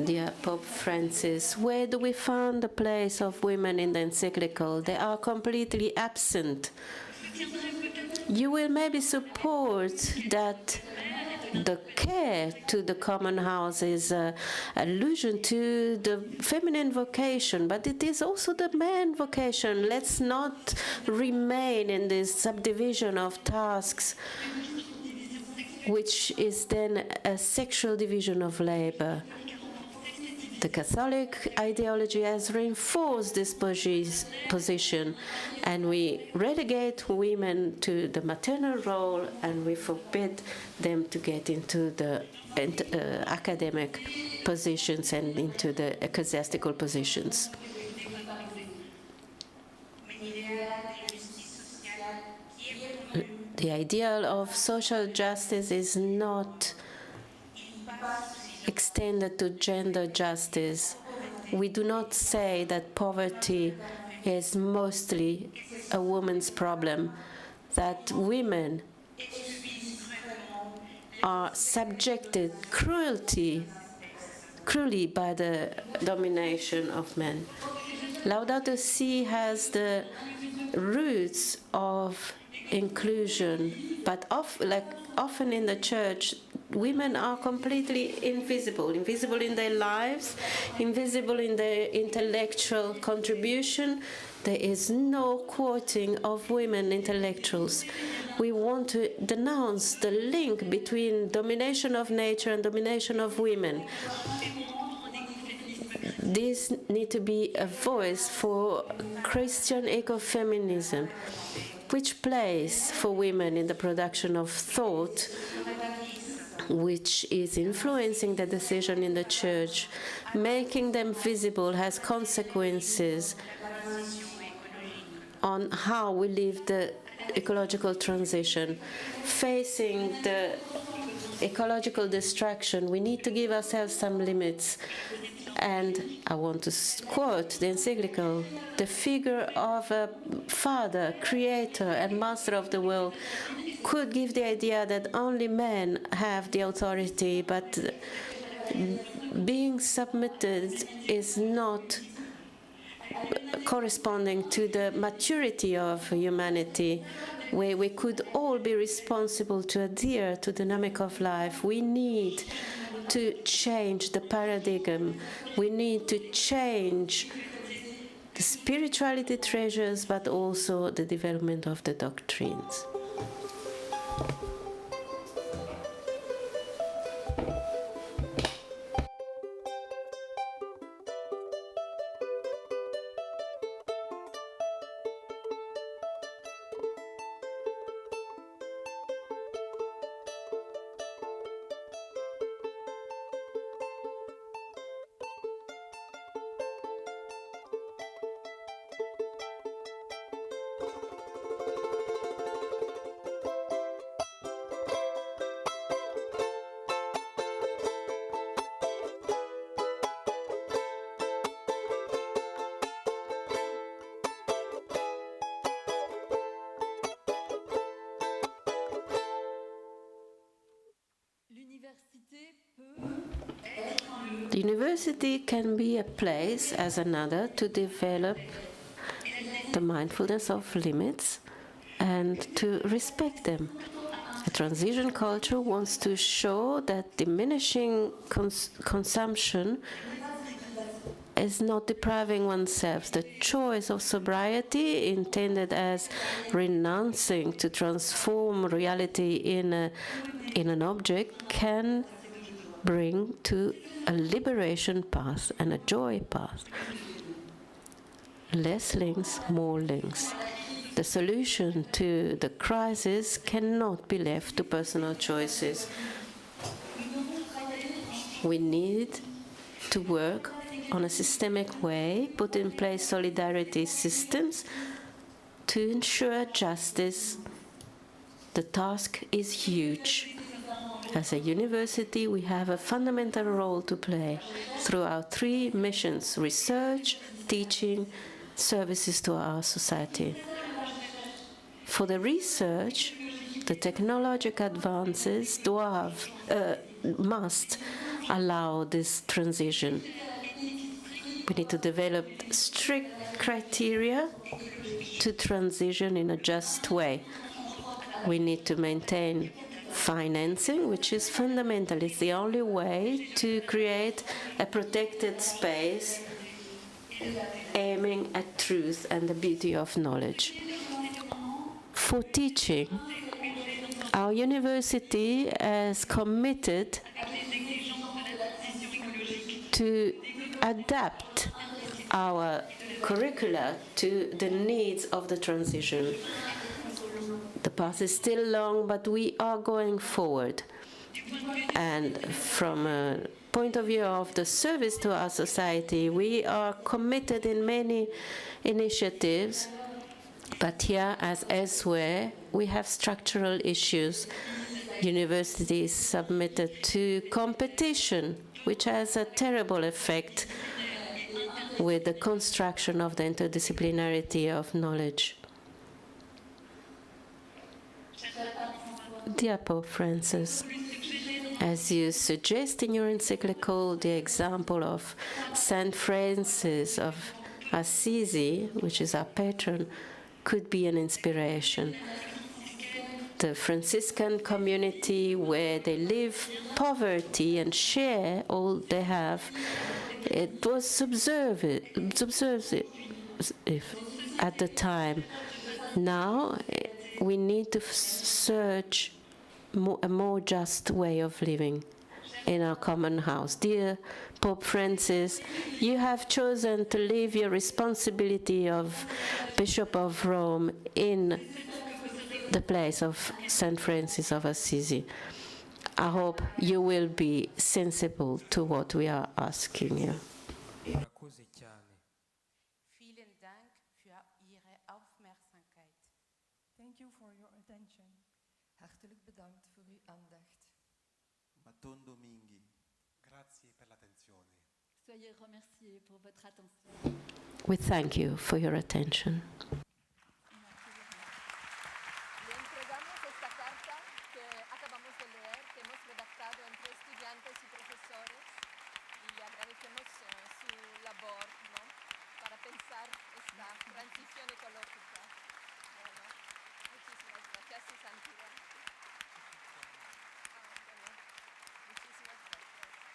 Dear Pope Francis, where do we find the place of women in the encyclical? They are completely absent. You will maybe support that the care to the common house is an allusion to the feminine vocation, but it is also the man vocation. Let's not remain in this subdivision of tasks, which is then a sexual division of labor. The Catholic ideology has reinforced this position, and we relegate women to the maternal role, and we forbid them to get into the academic positions and into the ecclesiastical positions. The ideal of social justice is not extended to gender justice. We do not say that poverty is mostly a woman's problem, that women are subjected cruelly by the domination of men. Laudato Si has the roots of inclusion, but often in the Church, women are completely invisible in their lives, invisible in their intellectual contribution. There is no quoting of women intellectuals. We want to denounce the link between domination of nature and domination of women. This needs to be a voice for Christian ecofeminism. Which place for women in the production of thought, which is influencing the decision in the Church, making them visible, has consequences on how we live the ecological transition. Facing the ecological destruction, we need to give ourselves some limits. And I want to quote the encyclical: the figure of a father, creator, and master of the world could give the idea that only men have the authority, but being submitted is not corresponding to the maturity of humanity, where we could all be responsible to adhere to the dynamic of life. We need to change the paradigm. We need to change the spirituality treasures, but also the development of the doctrines. The university can be a place as another to develop the mindfulness of limits and to respect them. A transition culture wants to show that diminishing consumption is not depriving oneself. The choice of sobriety, intended as renouncing to transform reality in an object, can bring to a liberation path and a joy path. Less links, more links. The solution to the crisis cannot be left to personal choices. We need to work on a systemic way, put in place solidarity systems to ensure justice. The task is huge. As a university, we have a fundamental role to play through our three missions: research, teaching, services to our society. For the research, the technological advances must allow this transition. We need to develop strict criteria to transition in a just way. We need to maintain financing, which is fundamental. It's the only way to create a protected space aiming at truth and the beauty of knowledge. For teaching, our university is committed to adapt our curricula to the needs of the transition. The path is still long, but we are going forward. And from a point of view of the service to our society, we are committed in many initiatives, but here, as elsewhere, we have structural issues. University is submitted to competition, which has a terrible effect with the construction of the interdisciplinarity of knowledge. Dear Pope Francis, as you suggest in your encyclical, the example of Saint Francis of Assisi, which is our patron, could be an inspiration. The Franciscan community, where they live poverty and share all they have, it was subversive at the time. Now we need to search a more just way of living in our common house. Dear Pope Francis, you have chosen to leave your responsibility of Bishop of Rome in the place of Saint Francis of Assisi. I hope you will be sensible to what we are asking you. Thank you for your attention. Hartelijk bedankt voor uw aandacht. Matondo mingi. Grazie per l'attenzione. Soyez remerciés pour votre attention. We thank you for your attention. Le entregamos esta carta que acabamos de leer, que hemos redactado entre estudiantes y profesores, y le agradecemos su labor, ¿no?, para pensar esta transición ecológica. Bueno, muchísimas gracias, su santidad. Bueno, muchísimas gracias.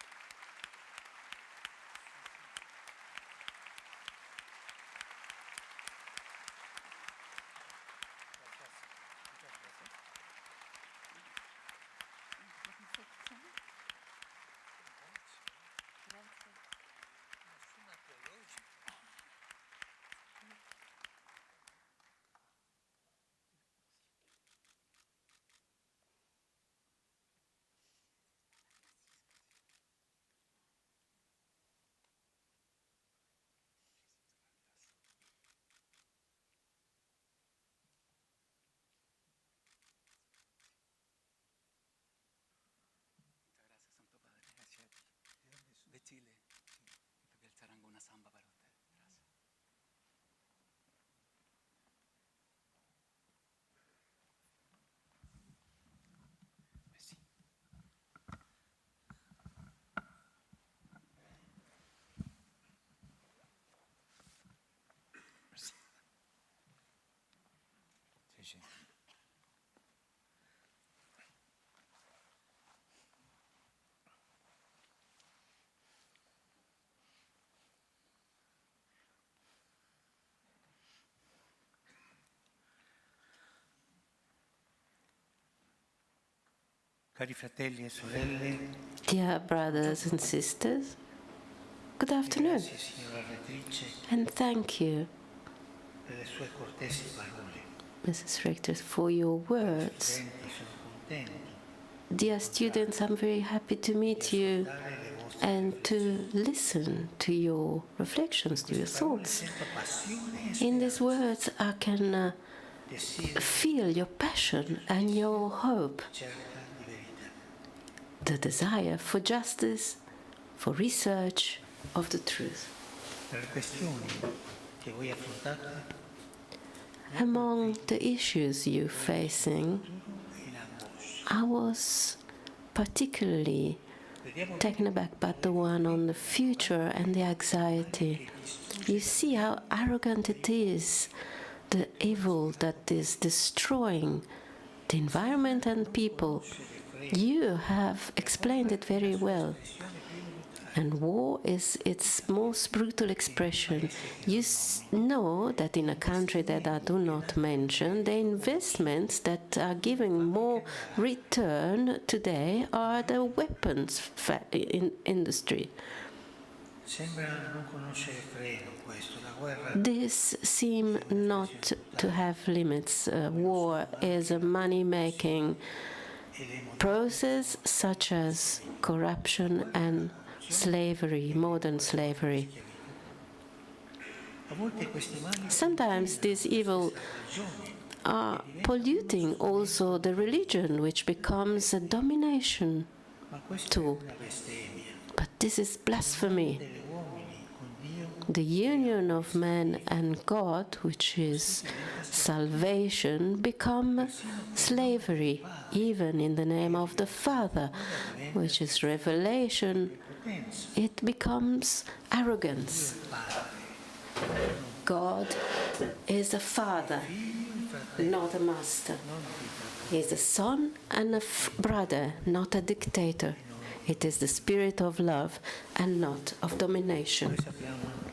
Cari fratelli e sorelle, Dear brothers and sisters, good afternoon, grazie signora rettrice and thank you, per le sue cortesi parole. Mrs. Richter, for your words. Studenti, sono contento Dear students, I'm very happy to meet you and to listen to your reflections, to your thoughts. In these words, I can feel your passion and your hope, the desire for justice, for research of the truth. Per le questioni che voi affrontate, Among the issues you're facing, I was particularly taken aback by the one on the future and the anxiety. You see how arrogant it is, the evil that is destroying the environment and people. You have explained it very well. And war is its most brutal expression. You know that in a country that I do not mention, the investments that are giving more return today are the weapons industry. This seems not to have limits. War is a money-making process such as corruption and slavery, modern slavery. Sometimes these evil are polluting also the religion, which becomes a domination tool. But this is blasphemy. The union of man and God, which is salvation, become slavery, even in the name of the Father, which is revelation. It becomes arrogance. God is a father, not a master. He is a son and a brother, not a dictator. It is the spirit of love and not of domination.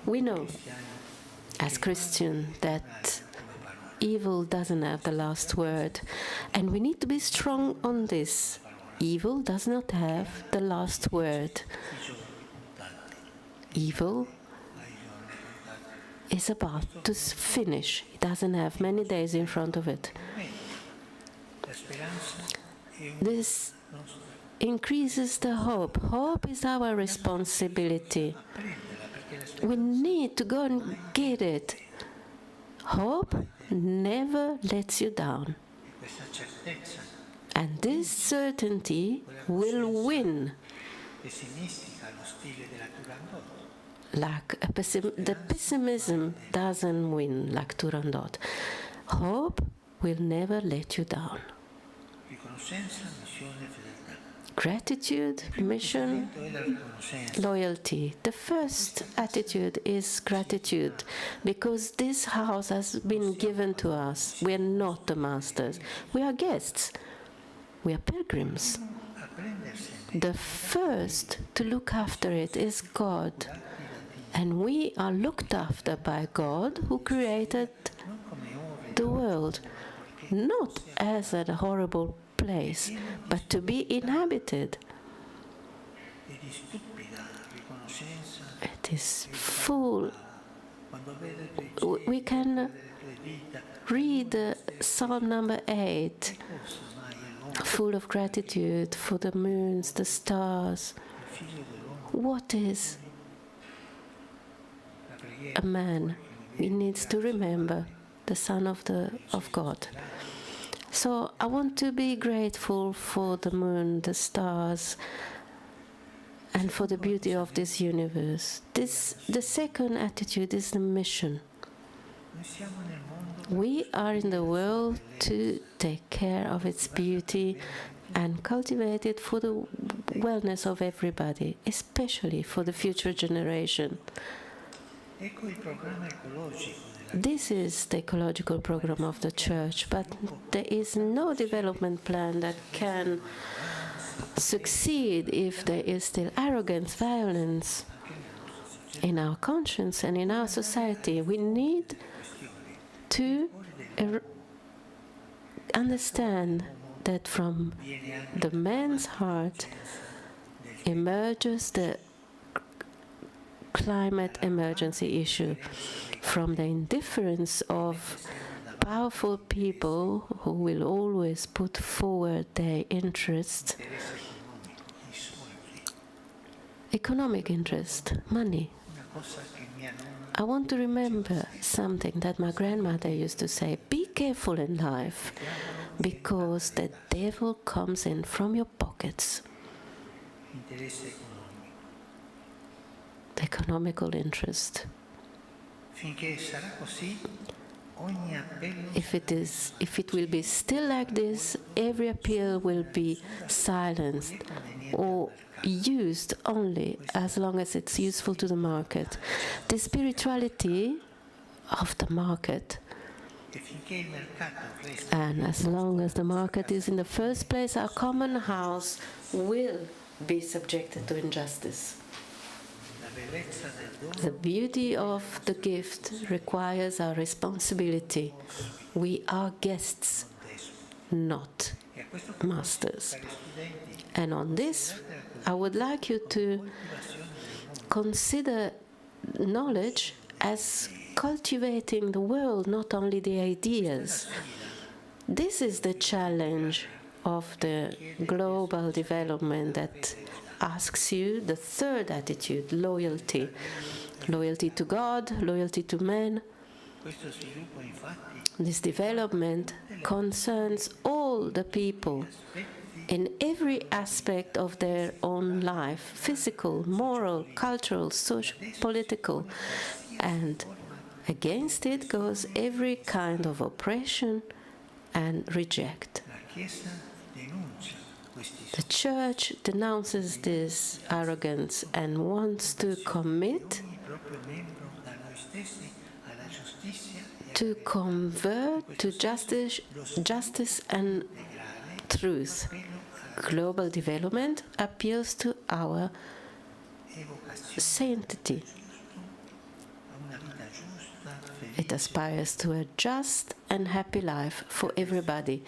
We know, as Christians, that evil doesn't have the last word, and we need to be strong on this. Evil does not have the last word. Evil is about to finish. It doesn't have many days in front of it. This increases the hope. Hope is our responsibility. We need to go and get it. Hope never lets you down. And this certainty will win. Like the pessimism doesn't win like Turandot. Hope will never let you down. Gratitude, mission, loyalty. The first attitude is gratitude, because this house has been given to us. We are not the masters. We are guests. We are pilgrims. The first to look after it is God. And we are looked after by God, who created the world, not as a horrible place, but to be inhabited. It is full. We can read Psalm number 8, full of gratitude for the moons, the stars. What is a man? He needs to remember the Son of God. So I want to be grateful for the moon, the stars, and for the beauty of this universe. The second attitude is the mission. We are in the world to take care of its beauty and cultivate it for the wellness of everybody, especially for the future generation. This is the ecological program of the church, but there is no development plan that can succeed if there is still arrogance, violence in our conscience and in our society. We need to understand that from the man's heart emerges the climate emergency issue, from the indifference of powerful people who will always put forward their interest, economic interest, money. I want to remember something that my grandmother used to say: be careful in life, because the devil comes in from your pockets. The economical interest. If it will be still like this, every appeal will be silenced or used only as long as it's useful to the market. The spirituality of the market, and as long as the market is in the first place, our common house will be subjected to injustice. The beauty of the gift requires our responsibility. We are guests, not masters. And on this, I would like you to consider knowledge as cultivating the world, not only the ideas. This is the challenge of the global development that asks you the third attitude: loyalty. Loyalty to God, loyalty to man. This development concerns all the people in every aspect of their own life: physical, moral, cultural, social, political. And against it goes every kind of oppression and reject. The Church denounces this arrogance and wants to commit to convert to justice and truth. Global development appeals to our sanctity. It aspires to a just and happy life for everybody.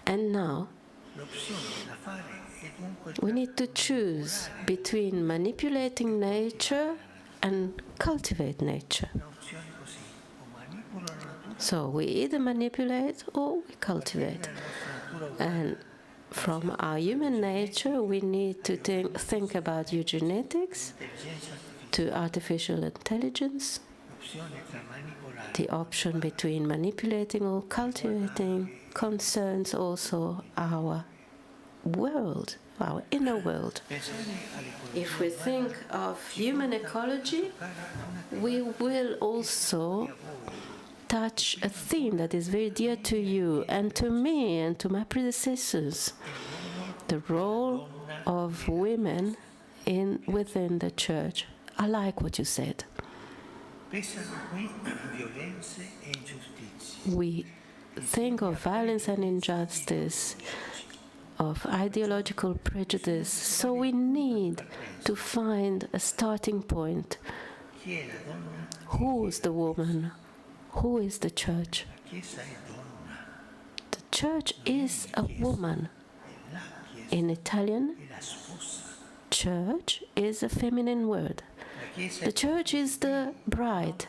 And now, we need to choose between manipulating nature and cultivate nature. So we either manipulate or we cultivate. And from our human nature, we need to think about eugenetics, to artificial intelligence. The option between manipulating or cultivating concerns also our world, our inner world. If we think of human ecology, we will also touch a theme that is very dear to you and to me and to my predecessors: the role of women within the Church. I like what you said. We think of violence and injustice, of ideological prejudice, so we need to find a starting point. Who is the woman? Who is the Church? The Church is a woman. In Italian, church is a feminine word. The Church is the bride.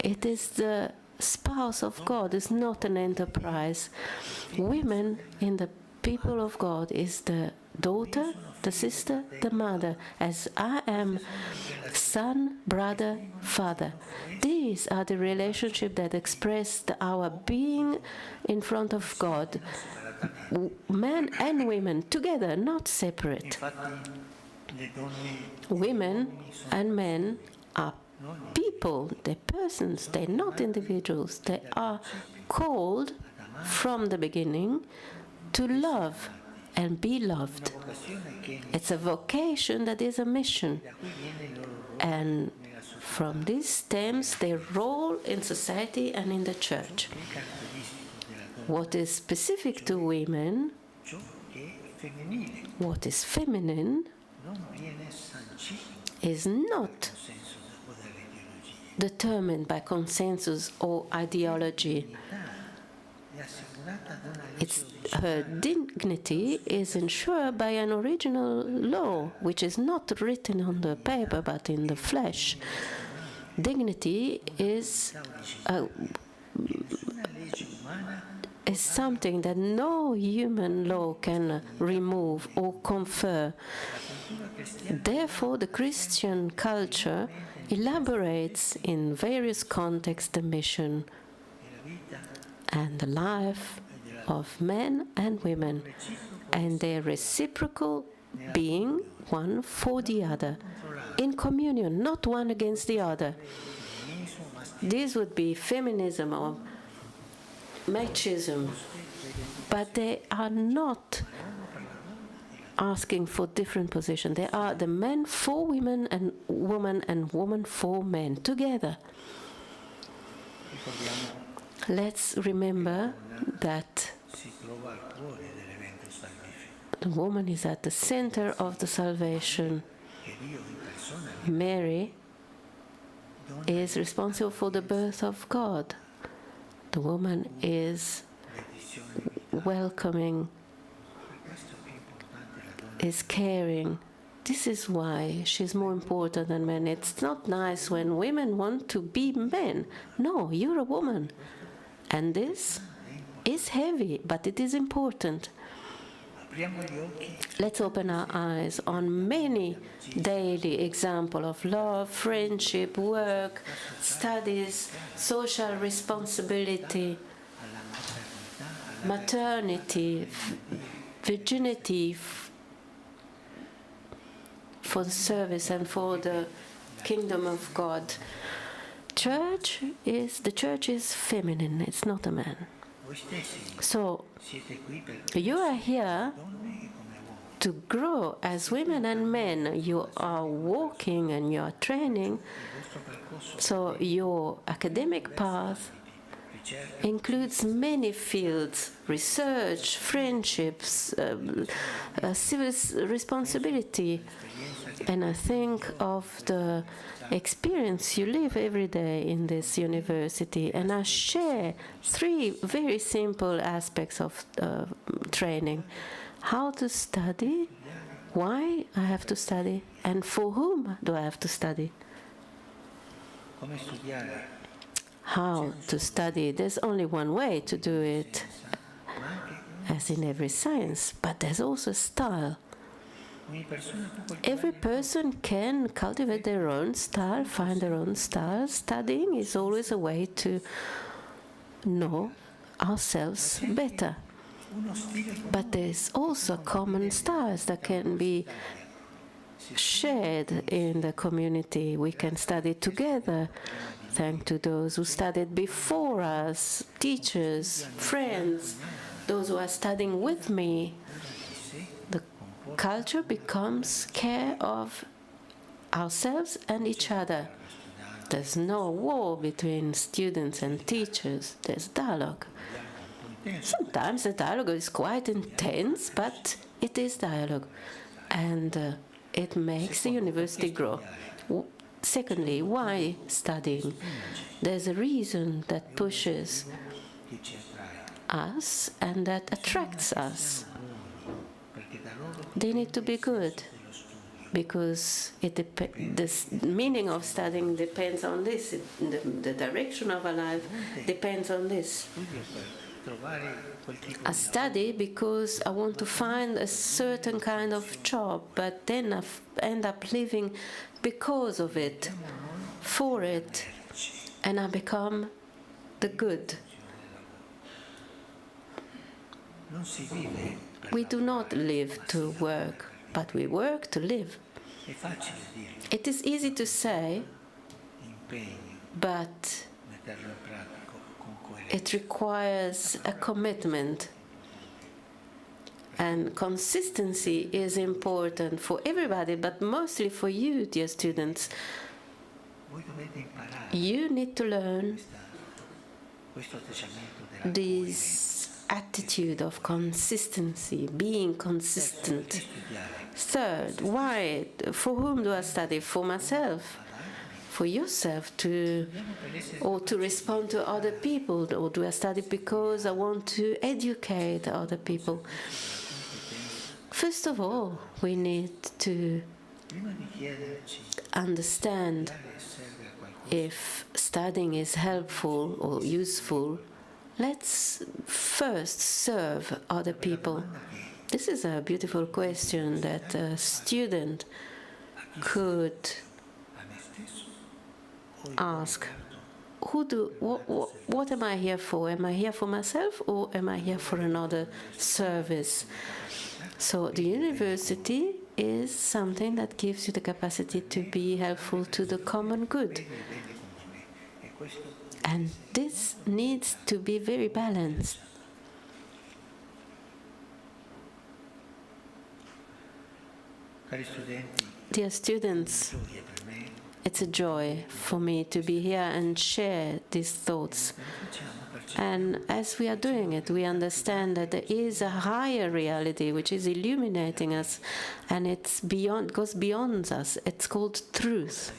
It is the spouse of God. It's not an enterprise. Women in the people of God is the daughter, the sister, the mother, as I am son, brother, father. These are the relationships that express our being in front of God. Men and women together, not separate. Women and men are people, they're persons, they're not individuals. They are called from the beginning to love and be loved. It's a vocation that is a mission. And From this stems their role in society and in the church. What is specific to women, what is feminine, is not determined by consensus or ideology. Her dignity is ensured by an original law, which is not written on the paper but in the flesh. Dignity is something that no human law can remove or confer. Therefore, the Christian culture elaborates in various contexts the mission and the life of men and women, and their reciprocal being one for the other, in communion, not one against the other. This would be feminism or machism, but they are not asking for different positions. They are the men for women and woman for men, together. Let's remember that the woman is at the center of the salvation. Mary is responsible for the birth of God. The woman is welcoming, is caring. This is why she's more important than men. It's not nice when women want to be men. No, you're a woman. And this is heavy, but it is important. Let's open our eyes on many daily examples of love, friendship, work, studies, social responsibility, maternity, virginity for the service and for the kingdom of God. The church is feminine, it's not a man. So, you are here to grow as women and men. You are walking and you are training. So, your academic path includes many fields: research, friendships, civil responsibility. And I think of the experience you live every day in this university, and I share 3 very simple aspects of training: how to study, why I have to study, and for whom do I have to study. How to study, there's only one way to do it, as in every science, but there's also a style. Every person can cultivate their own style, find their own style. Studying is always a way to know ourselves better. But there's also common styles that can be shared in the community. We can study together, thanks to those who studied before us, teachers, friends, those who are studying with me. Culture becomes care of ourselves and each other. There's no war between students and teachers. There's dialogue. Sometimes the dialogue is quite intense, but it is dialogue. And it makes the university grow. Secondly, why studying? There's a reason that pushes us and that attracts us. They need to be good, because the meaning of studying depends on this. The direction of our life depends on this. I study because I want to find a certain kind of job, but then I end up living because of it, for it, and I become the good. We do not live to work, but we work to live. It is easy to say, but it requires a commitment. And consistency is important for everybody, but mostly for you, dear students. You need to learn this attitude of consistency, being consistent. Third, why? For whom do I study? For myself. For yourself or to respond to other people, or do I study because I want to educate other people? First of all, we need to understand if studying is helpful or useful. Let's first serve other people. This is a beautiful question that a student could ask. What am I here for? Am I here for myself, or am I here for another service? So the university is something that gives you the capacity to be helpful to the common good. And this needs to be very balanced. Dear students, it's a joy for me to be here and share these thoughts. And as we are doing it, we understand that there is a higher reality which is illuminating us, and it's beyond, goes beyond us. It's called truth.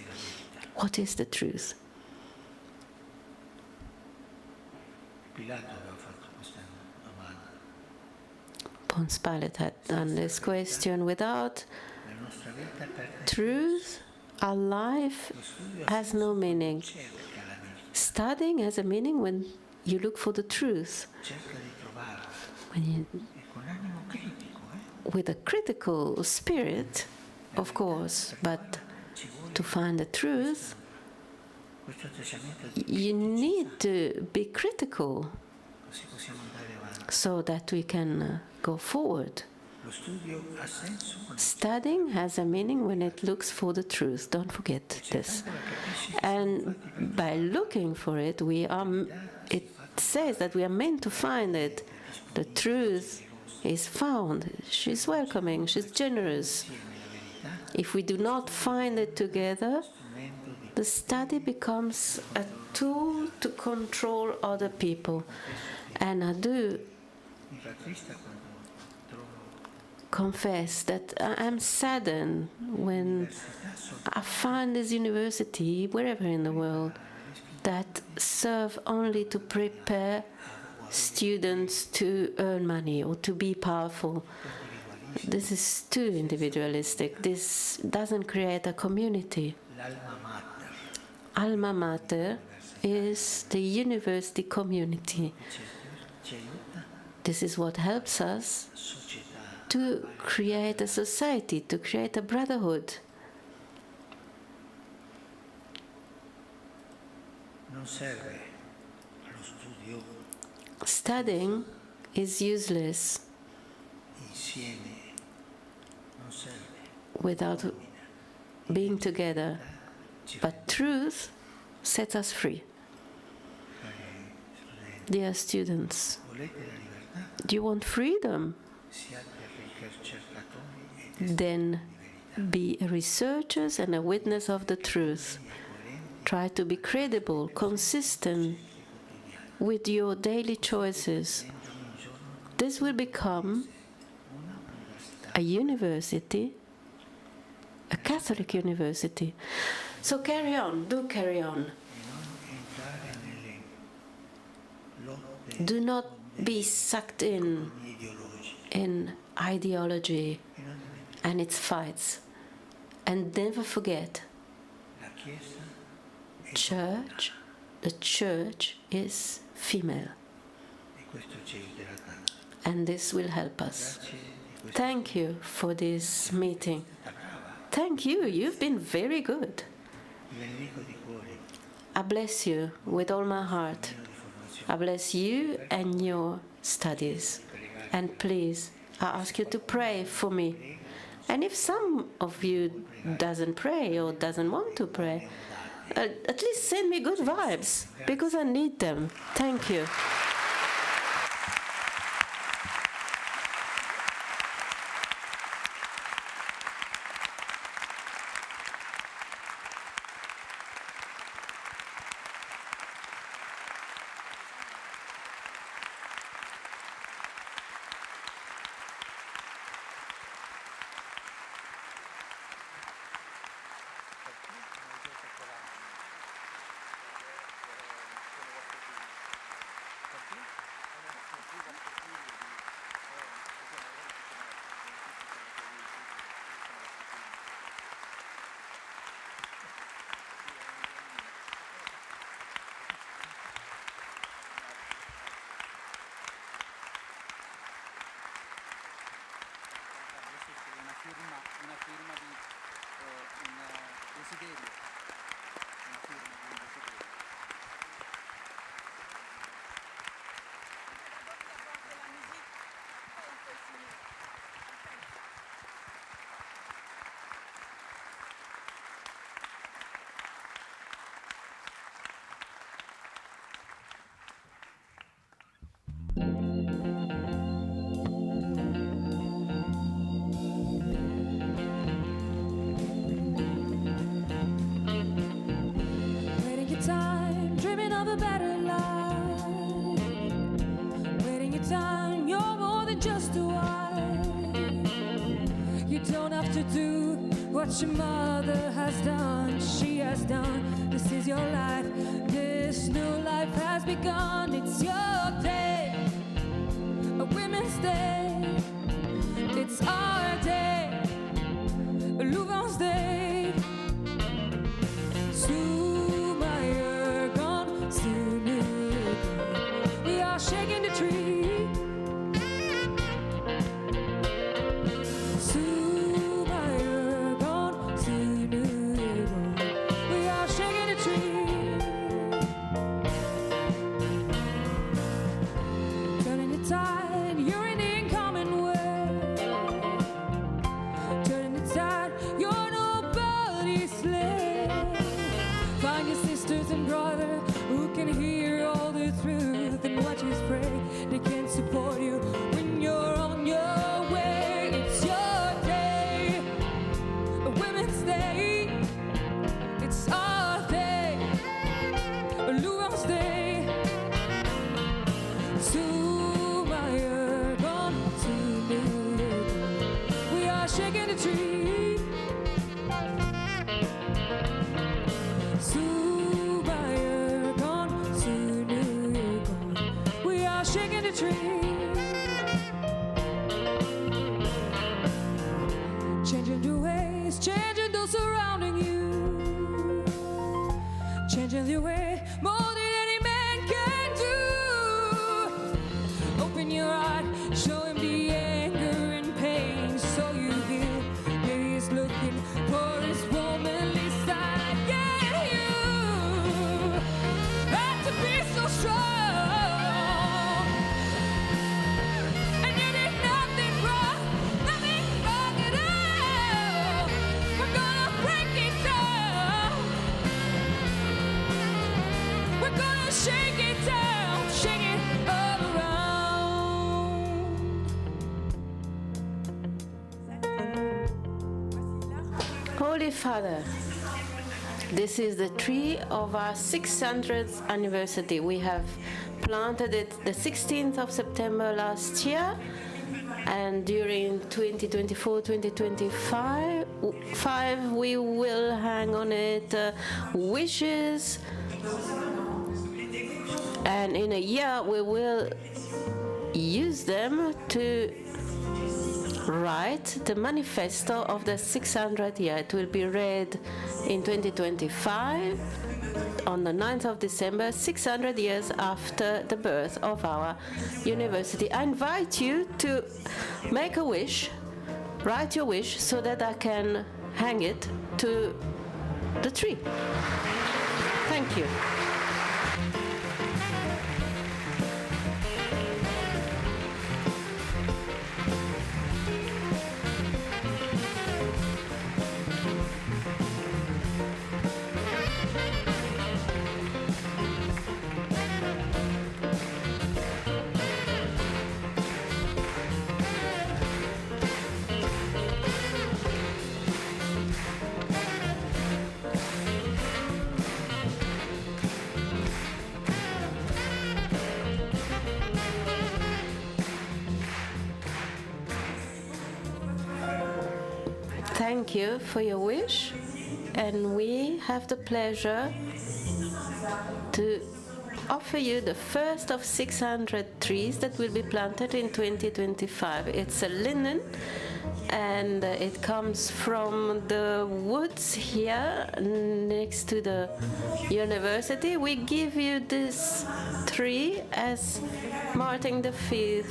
What is the truth? Ponce Pilate had done this question. Without truth, our life has no meaning. Studying has a meaning when you look for the truth. With a critical spirit, of course, but to find the truth, you need to be critical so that we can go forward. Studying has a meaning when it looks for the truth. Don't forget this. And by looking for it, it says that we are meant to find it. The truth is found. She's welcoming. She's generous. If we do not find it together, the study becomes a tool to control other people. And I do confess that I am saddened when I find this university, wherever in the world, that serve only to prepare students to earn money or to be powerful. This is too individualistic. This doesn't create a community. Alma mater is the university community. This is what helps us to create a society, to create a brotherhood. Studying is useless without being together, but truth sets us free. Dear students, do you want freedom? Then be researchers and a witness of the truth. Try to be credible, consistent with your daily choices. This will become a university, a Catholic university. So carry on, do carry on. Do not be sucked in ideology and its fights. And never forget, the church is female. And this will help us. Thank you for this meeting. Thank you, you've been very good. I bless you with all my heart. I bless you and your studies. And please, I ask you to pray for me. And if some of you doesn't pray or doesn't want to pray, at least send me good vibes, because I need them. Thank you. a better life. Waiting your time, you're more than just a wife. You don't have to do what your mother has done, she has done. This is your life, this new life has begun. It's your day, a women's day. It's our day, a Louvain's day. Sumayagon, Sunugon, we are shaking the tree. Sumayagon, Sunugon, we are shaking the tree. Turning the tide, you're in the incoming way. Turning the tide, you're nobody's slave. Find your sisters and brother who can hear all the truth and watch you pray. They can support you when you're on your way. It's your day, a women's day. It's our day, a Louvain's day. Sumayagon, Sunugon, we are shaking the tree. Sumayagon, Sunugon, we are shaking the tree. Changing the ways, changing those surrounding you. Changing the way more than any man can do. Open your heart, show him the anger and pain, so you heal. Maybe he's looking for his womanly side. Yeah, you have to be so strong. And you did nothing wrong at all. We're gonna break it down. We're gonna shake it down, shake it all around. Holy Father, this is the tree of our 600th anniversary. We have planted it the 16th of September last year, and during 2024-2025 we will hang on it wishes, and in a year we will use them to write the manifesto of the 600th year. It will be read in 2025 on the 9th of December, 600 years after the birth of our university. I invite you to make a wish, write your wish so that I can hang it to the tree. Thank you. Thank you for your wish, and we have the pleasure to offer you the first of 600 trees that will be planted in 2025. It's a linen, and it comes from the woods here next to the university. We give you this tree as Martin V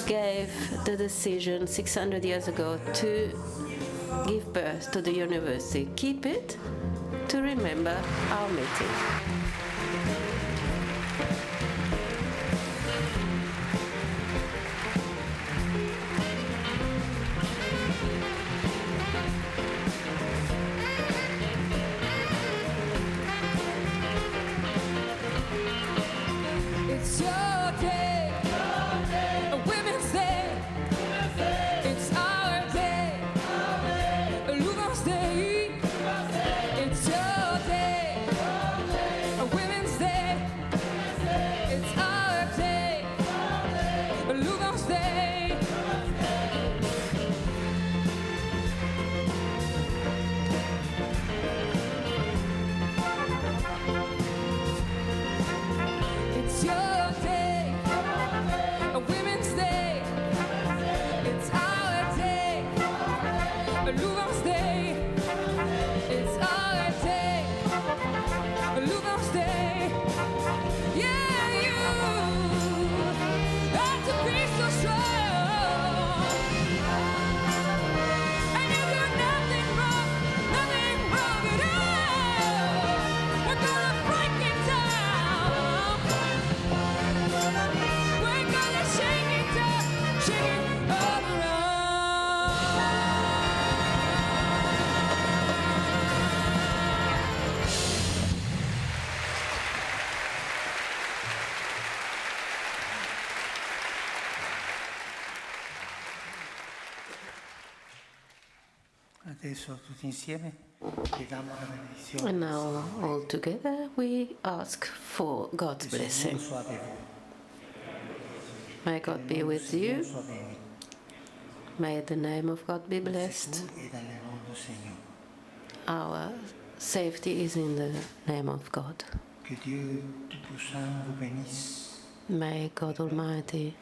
gave the decision 600 years ago to give birth to the university. Keep it to remember our meeting. It's your day, a women's day. It's our day, a Louvain's day. It's your day, a women's day. Adesso tutti insieme chiediamo la benedizione. And now, all together, we ask for God's blessing. May God be with you. May the name of God be blessed. Our safety is in the name of God. May God Almighty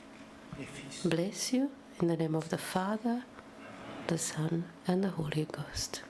bless you in the name of the Father, the Son, and the Holy Ghost.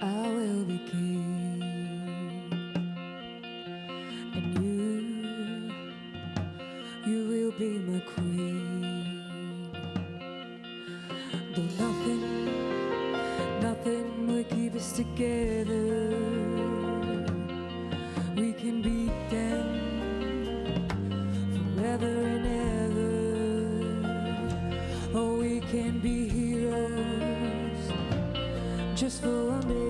I will be king, and you will be my queen. Though nothing will keep us together, we can be them forever and ever. Oh, we can be heroes just for one day.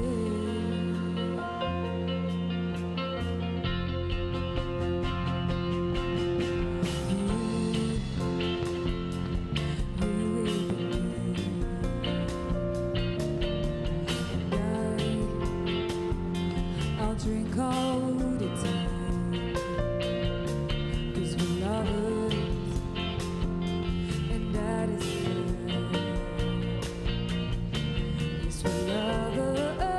Drink all the time, 'cause we're lovers, and that is love. Yes, we're lovers.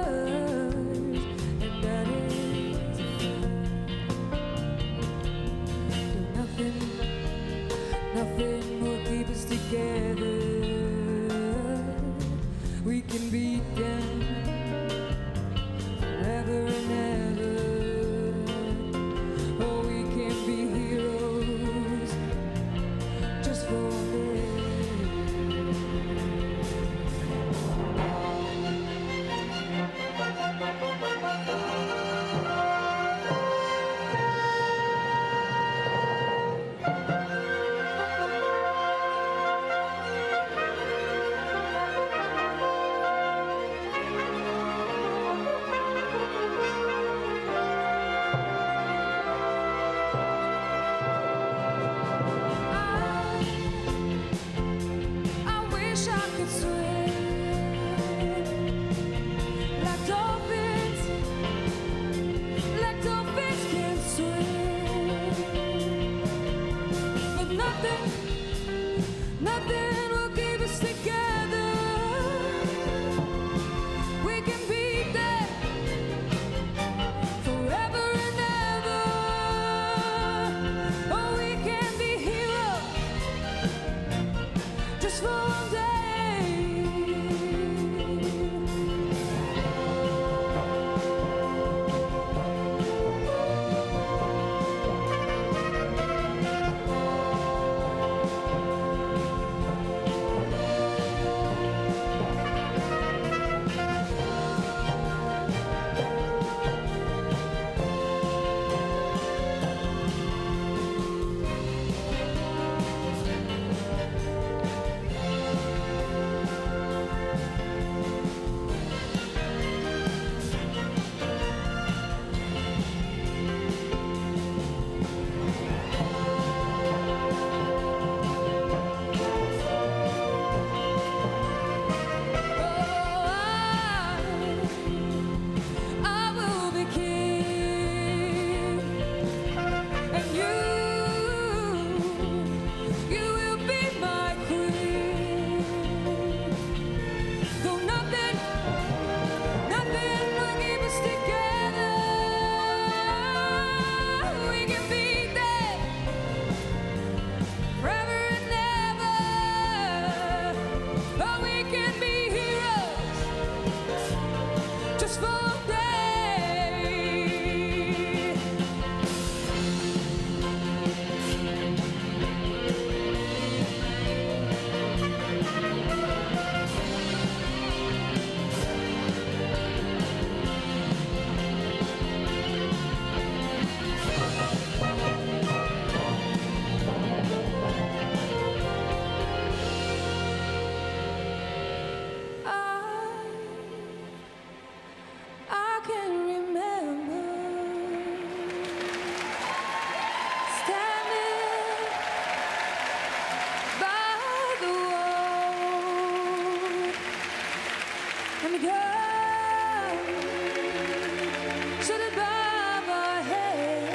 stood above our head,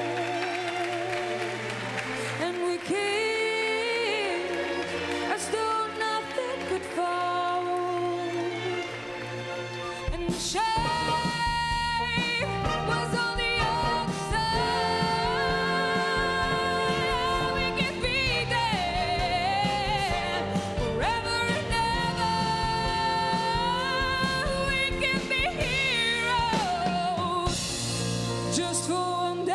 and we killed as though nothing could fall, and shame was on the outside. We can be there forever and ever. We can be heroes just for one day.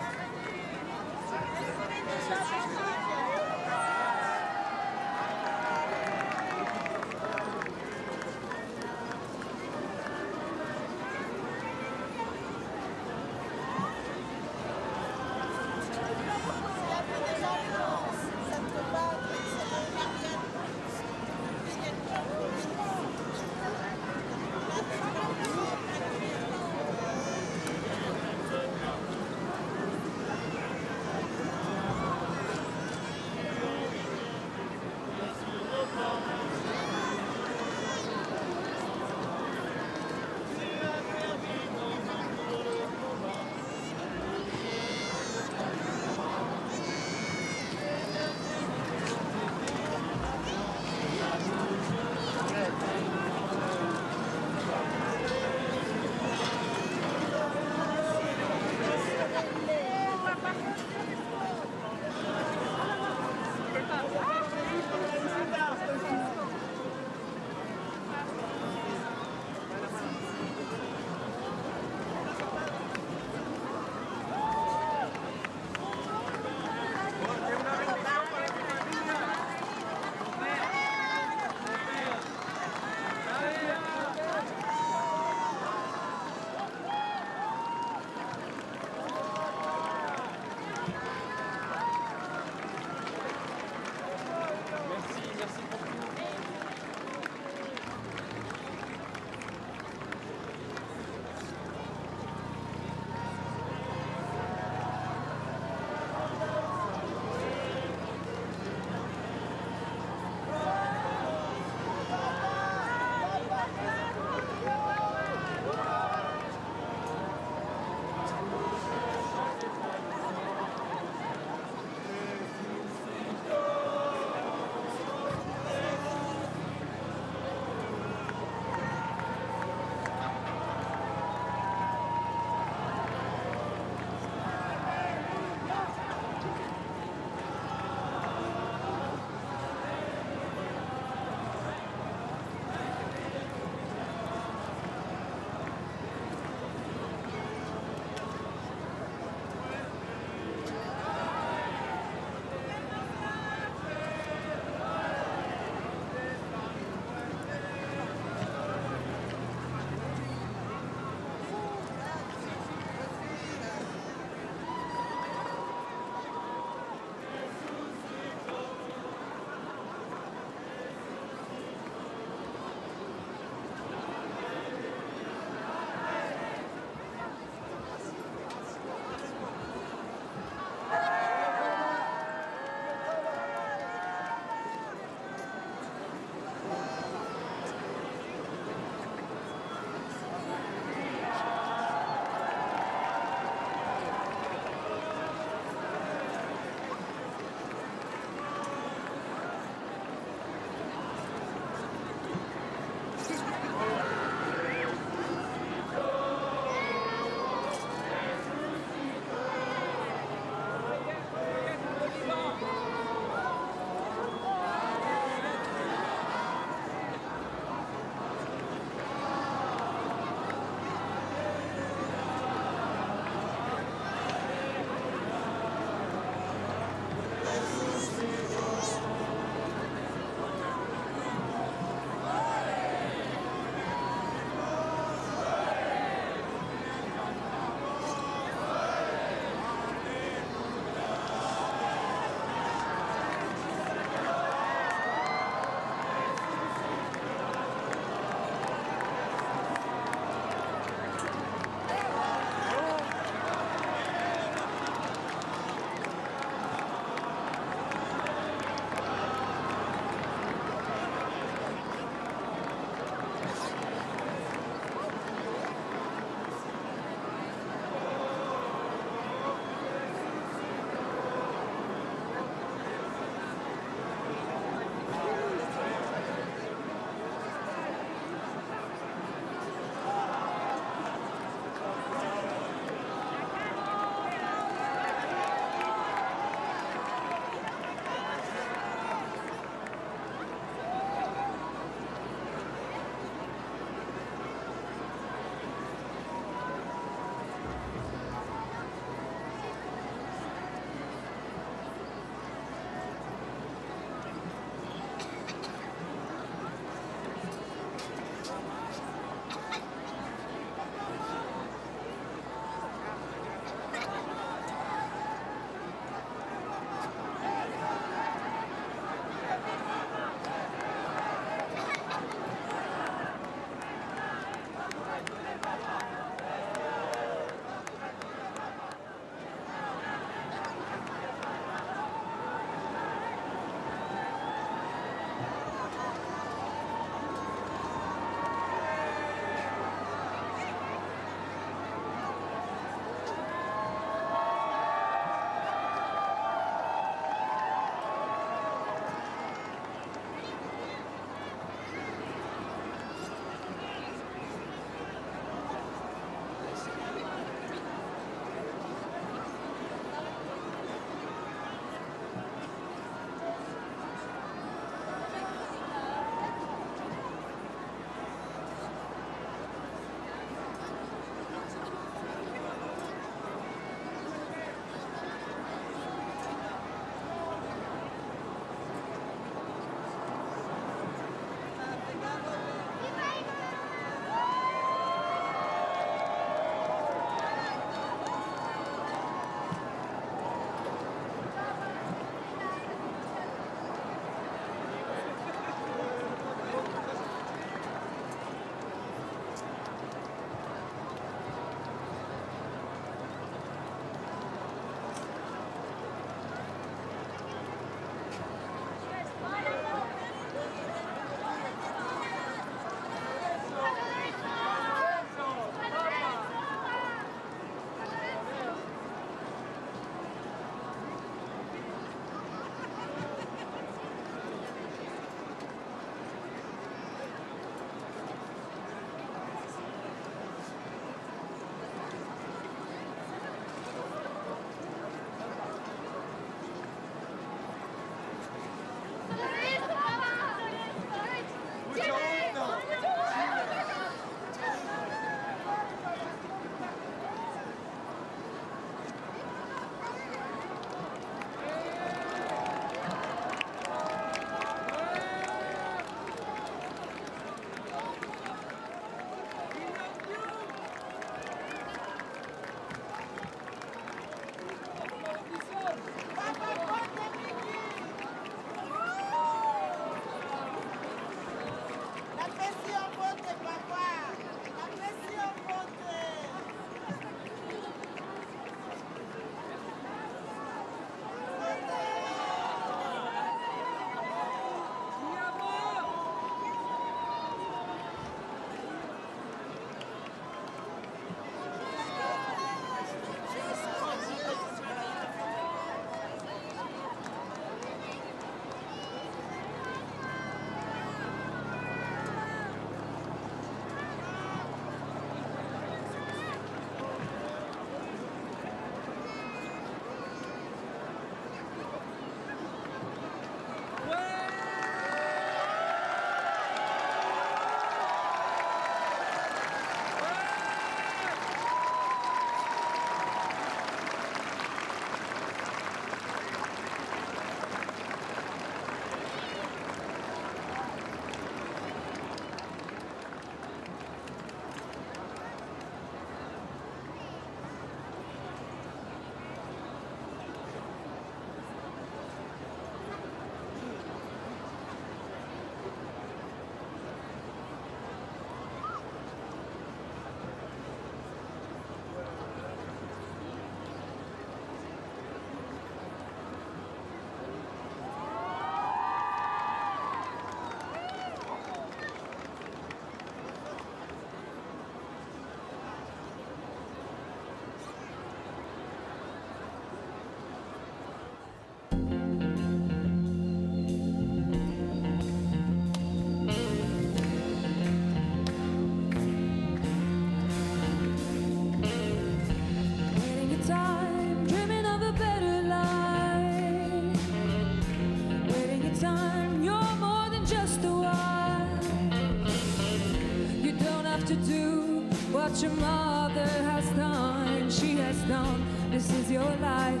what your mother has done, she has done. This is your life,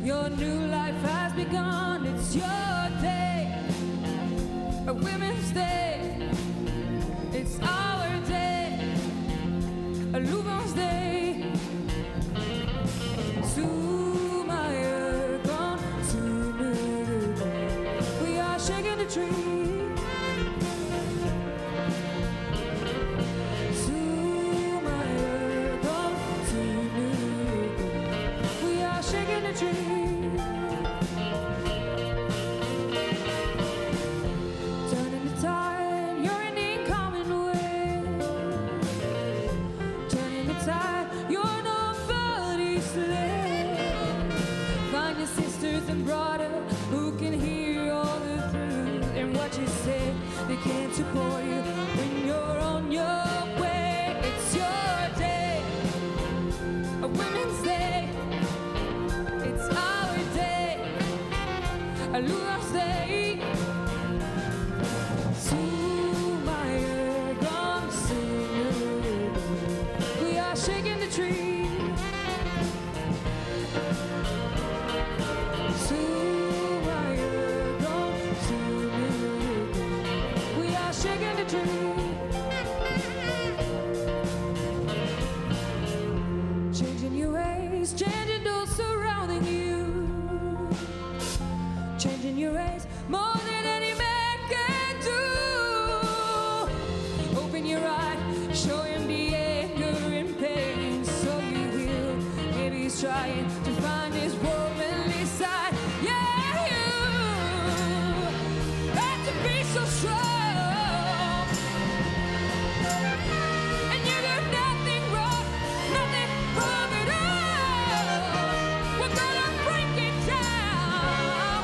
your new life has begun. It's your day, a Women's Day. It's our day, a Louvain's Day. We are shaking the tree. We are shaking the tree. Turning the tide, you're in the incoming way. Turning the tide, you're nobody's slave. Find your sisters and brothers who can hear all the truth and what you say. They can't support you when you're on your way. It's your day, a Women's Day. It's our day, a Louvain's Day. We are shaking the tree. We are shaking the tree. Changing your ways, changing those surrounding you. Changing your ways more than any man can do. Open your eye, show him the anger and pain, so you will. Maybe he's trying to find his womanly side. Yeah, you have to be so strong, and you do nothing wrong at all. We're gonna break it down.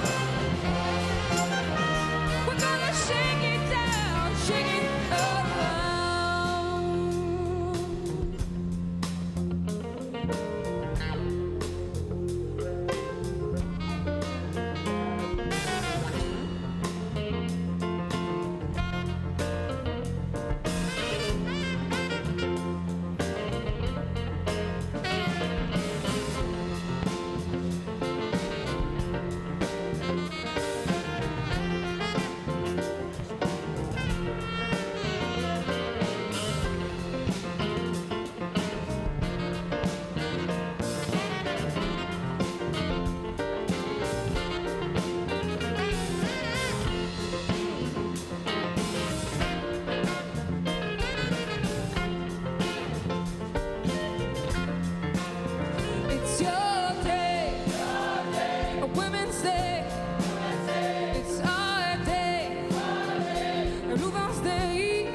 We're gonna shake it down, shake it around. It's your day, a Women's Day. It's our day, a Louvain's Day.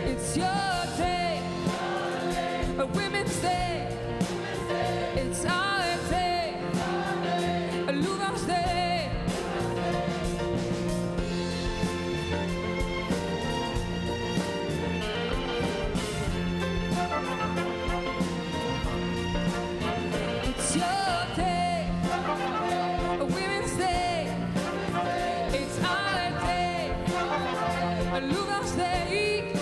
It's your day, a Women's Day. It's our day, a Louvain's Day. It's your day, a Women's Day. It's our day, a Louvain's Day.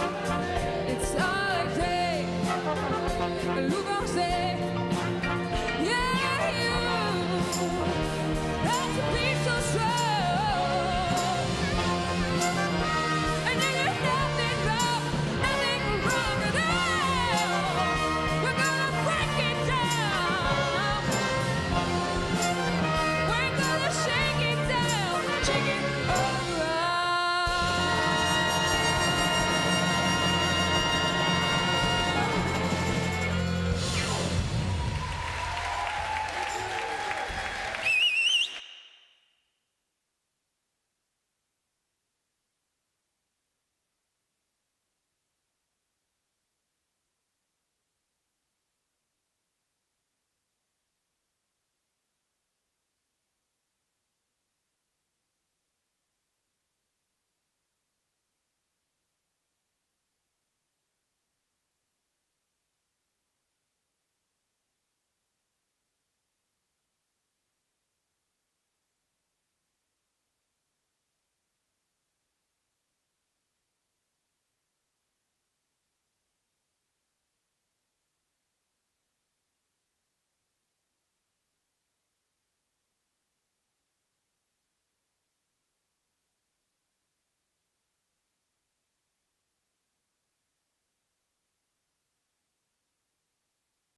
It's our day, a Louvain's Day.